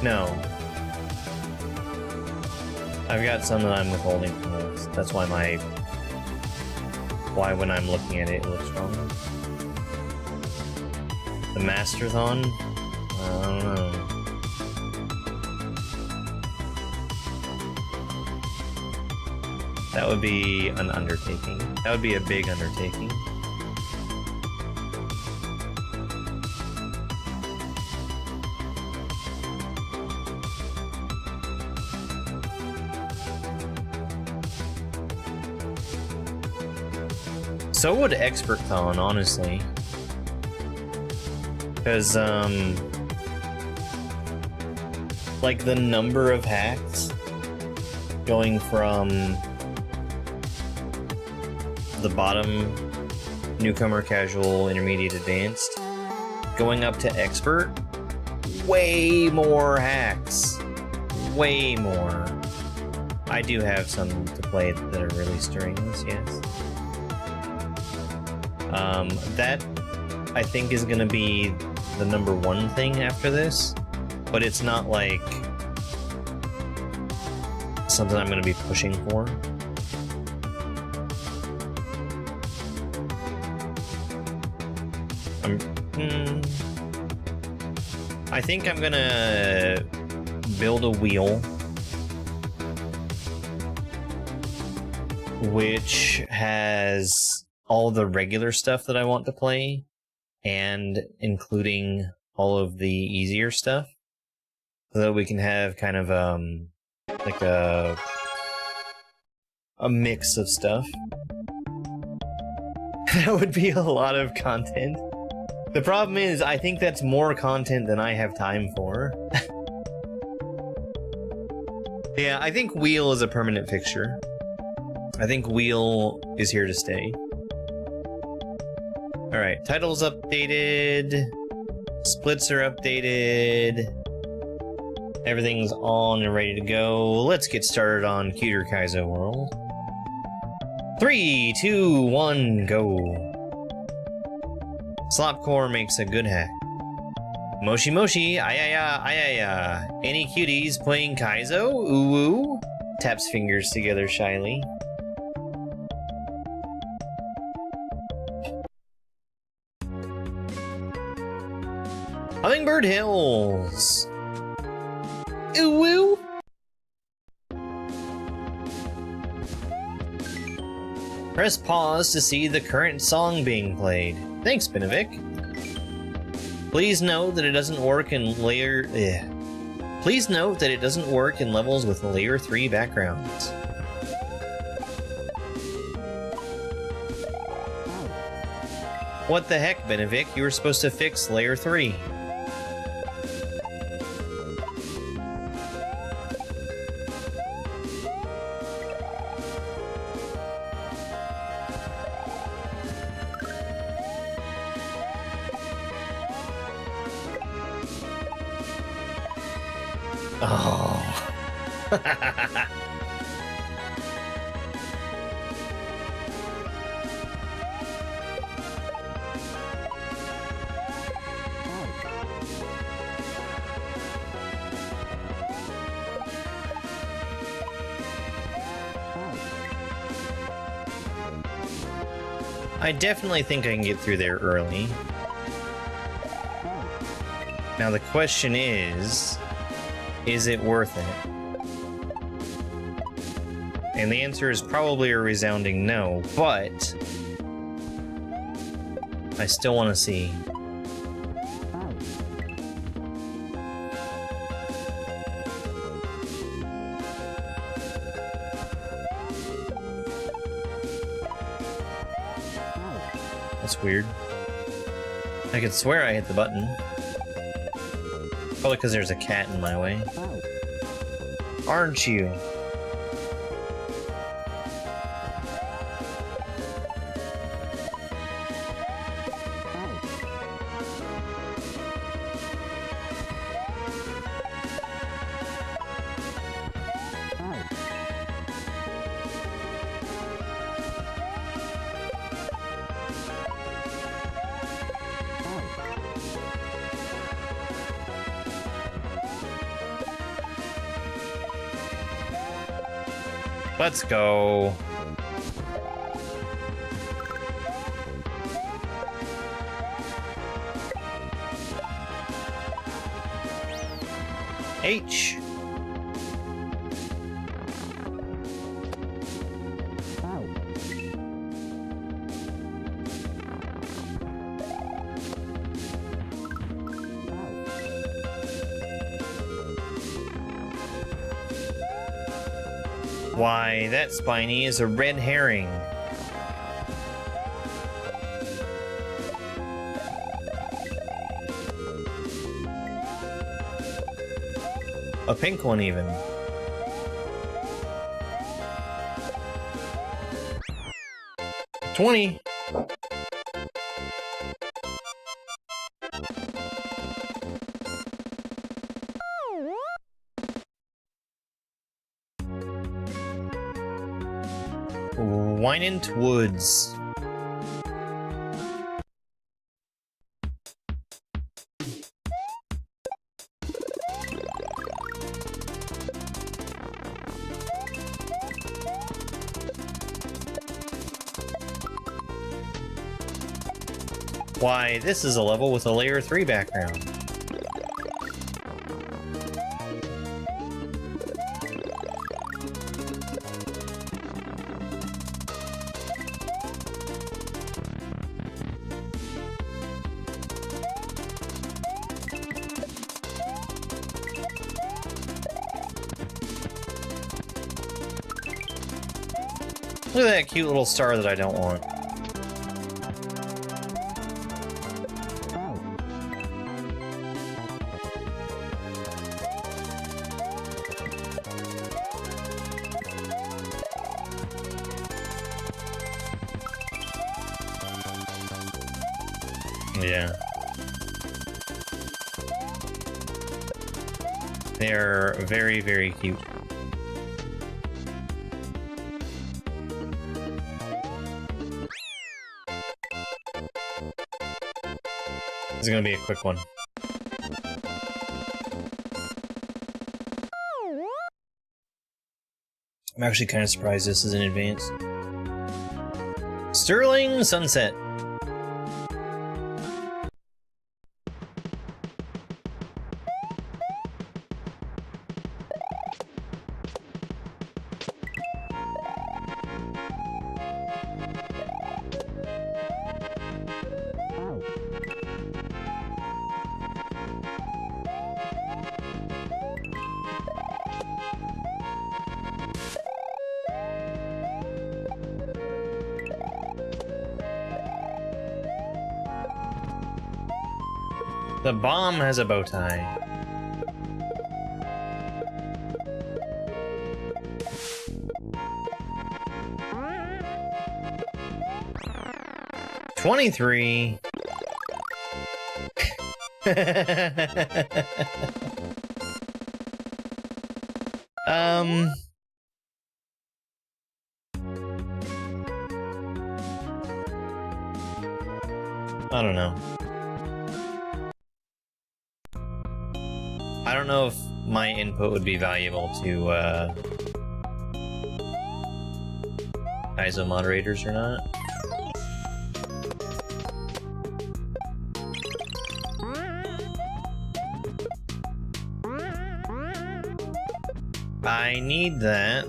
No. I've got some that I'm withholding from this. That's why why when I'm looking at it, it looks wrong. The Masterthon? I don't know. That would be an undertaking. That would be a big undertaking. So would Expertthon, honestly. Because, like, the number of hacks going from the bottom, newcomer, casual, intermediate, advanced, going up to expert, way more hacks. Way more. I do have some to play that are released during this, yes. That, I think, is gonna be the #1 thing after this, but it's not like something I'm gonna be pushing for. I think I'm gonna build a wheel which has all the regular stuff that I want to play, and including all of the easier stuff, so that we can have kind of like a mix of stuff. That would be a lot of content. The problem is, I think that's more content than I have time for. Yeah, I think wheel is a permanent fixture. I think wheel is here to stay. Alright, title's updated. Splits are updated. Everything's on and ready to go. Let's get started on Cuter Kaizo World. 3, 2, 1, go. Slopcore makes a good hack. Moshi Moshi, ayaya, ayaya. Any cuties playing Kaizo? Ooh ooh. Taps fingers together shyly. Hummingbird Hills. Ooh ooh. Press pause to see the current song being played. Thanks, Binovic. Please note that it doesn't work in Please note that it doesn't work in levels with layer 3 backgrounds. What the heck, Binovic? You were supposed to fix layer 3. Oh. I definitely think I can get through there early. Now the question is it worth it? And the answer is probably a resounding no, but I still want to see. That's weird. I could swear I hit the button. Probably because there's a cat in my way. Aren't you? Let's go. H. Why, that Spiny is a red herring. A pink one, even. $20. Winant Woods. Why, this is a level with a layer 3 background. Look at that cute little star that I don't want. Yeah. They're very, very cute. This is gonna be a quick one. I'm actually kind of surprised this is in advance. Sterling Sunset. The bomb has a bow tie. $23. I don't know. I don't know if my input would be valuable to Kaizo moderators or not. I need that.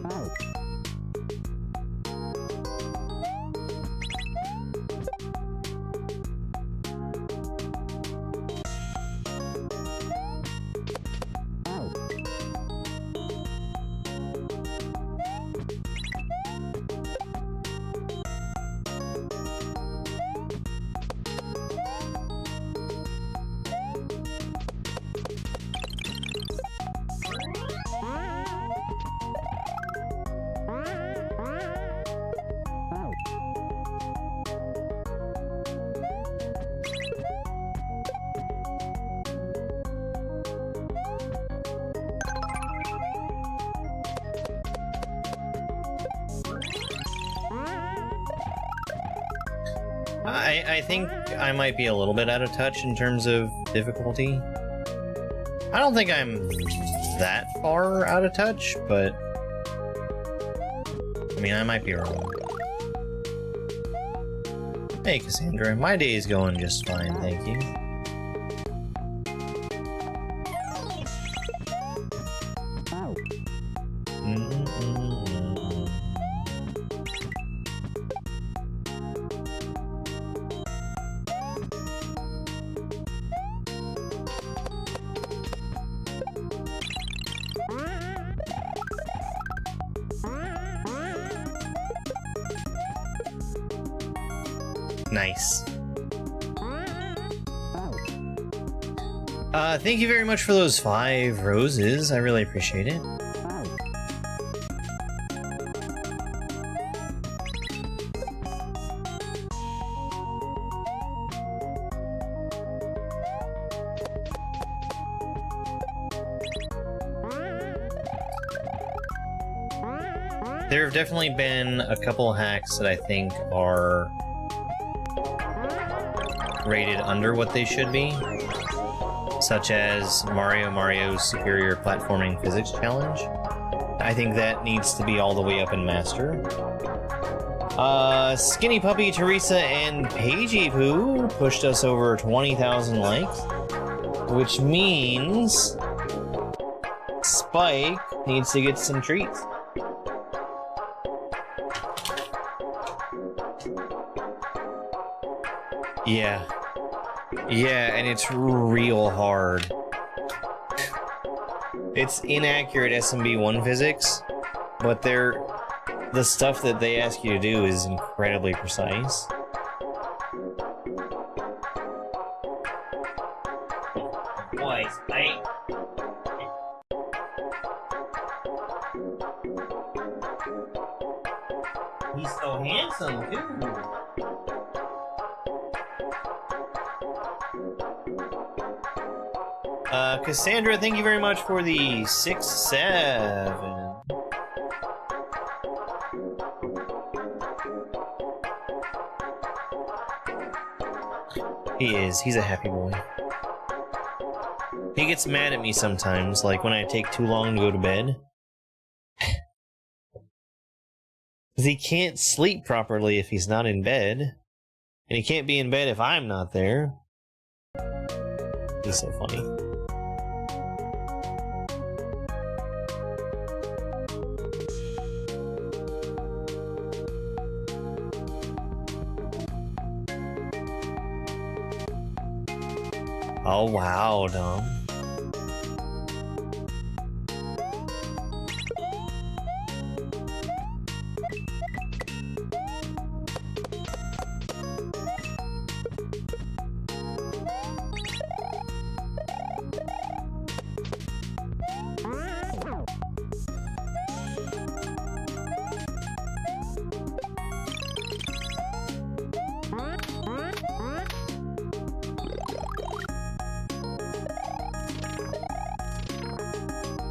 I think I might be a little bit out of touch in terms of difficulty. I don't think I'm that far out of touch, but I mean, I might be wrong. Hey, Cassandra, my day is going just fine, thank you. Nice. Thank you very much for those 5 roses. I really appreciate it. There have definitely been a couple hacks that I think are rated under what they should be, such as Mario's Superior Platforming Physics Challenge. I think that needs to be all the way up in Master. Skinny Puppy, Teresa, and Pagey Poo pushed us over 20,000 likes, which means Spike needs to get some treats. Yeah. Yeah, and it's real hard. It's inaccurate SMB1 physics, but they're the stuff that they ask you to do is incredibly precise. Boys, he's so handsome, too. Cassandra, thank you very much for the 6-7. He's a happy boy. He gets mad at me sometimes, like when I take too long to go to bed. Because he can't sleep properly if he's not in bed. And he can't be in bed if I'm not there. He's so funny. Oh wow, Dom.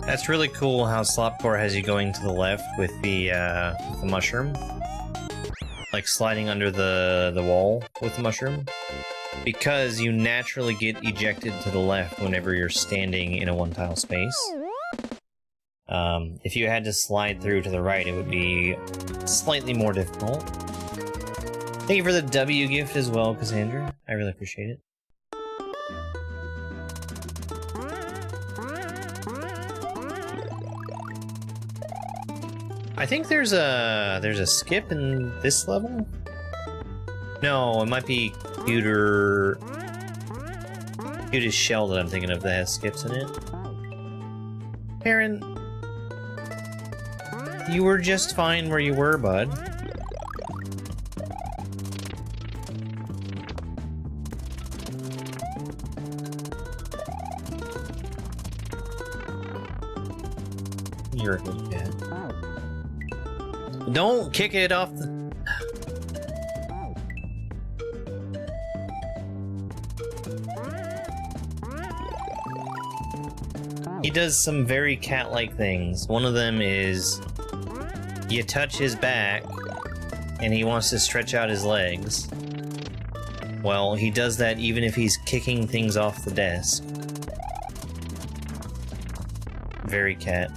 That's really cool how Slopcore has you going to the left with the mushroom. Like sliding under the wall with the mushroom. Because you naturally get ejected to the left whenever you're standing in a one-tile space. If you had to slide through to the right, it would be slightly more difficult. Thank you for the W gift as well, Cassandra. I really appreciate it. I think there's a skip in this level? No, it might be Cutest Shell that I'm thinking of that has skips in it. Aaron, you were just fine where you were, bud. You're a good cat. Don't kick it off the... He does some very cat-like things. One of them is... you touch his back, and he wants to stretch out his legs. Well, he does that even if he's kicking things off the desk. Very cat.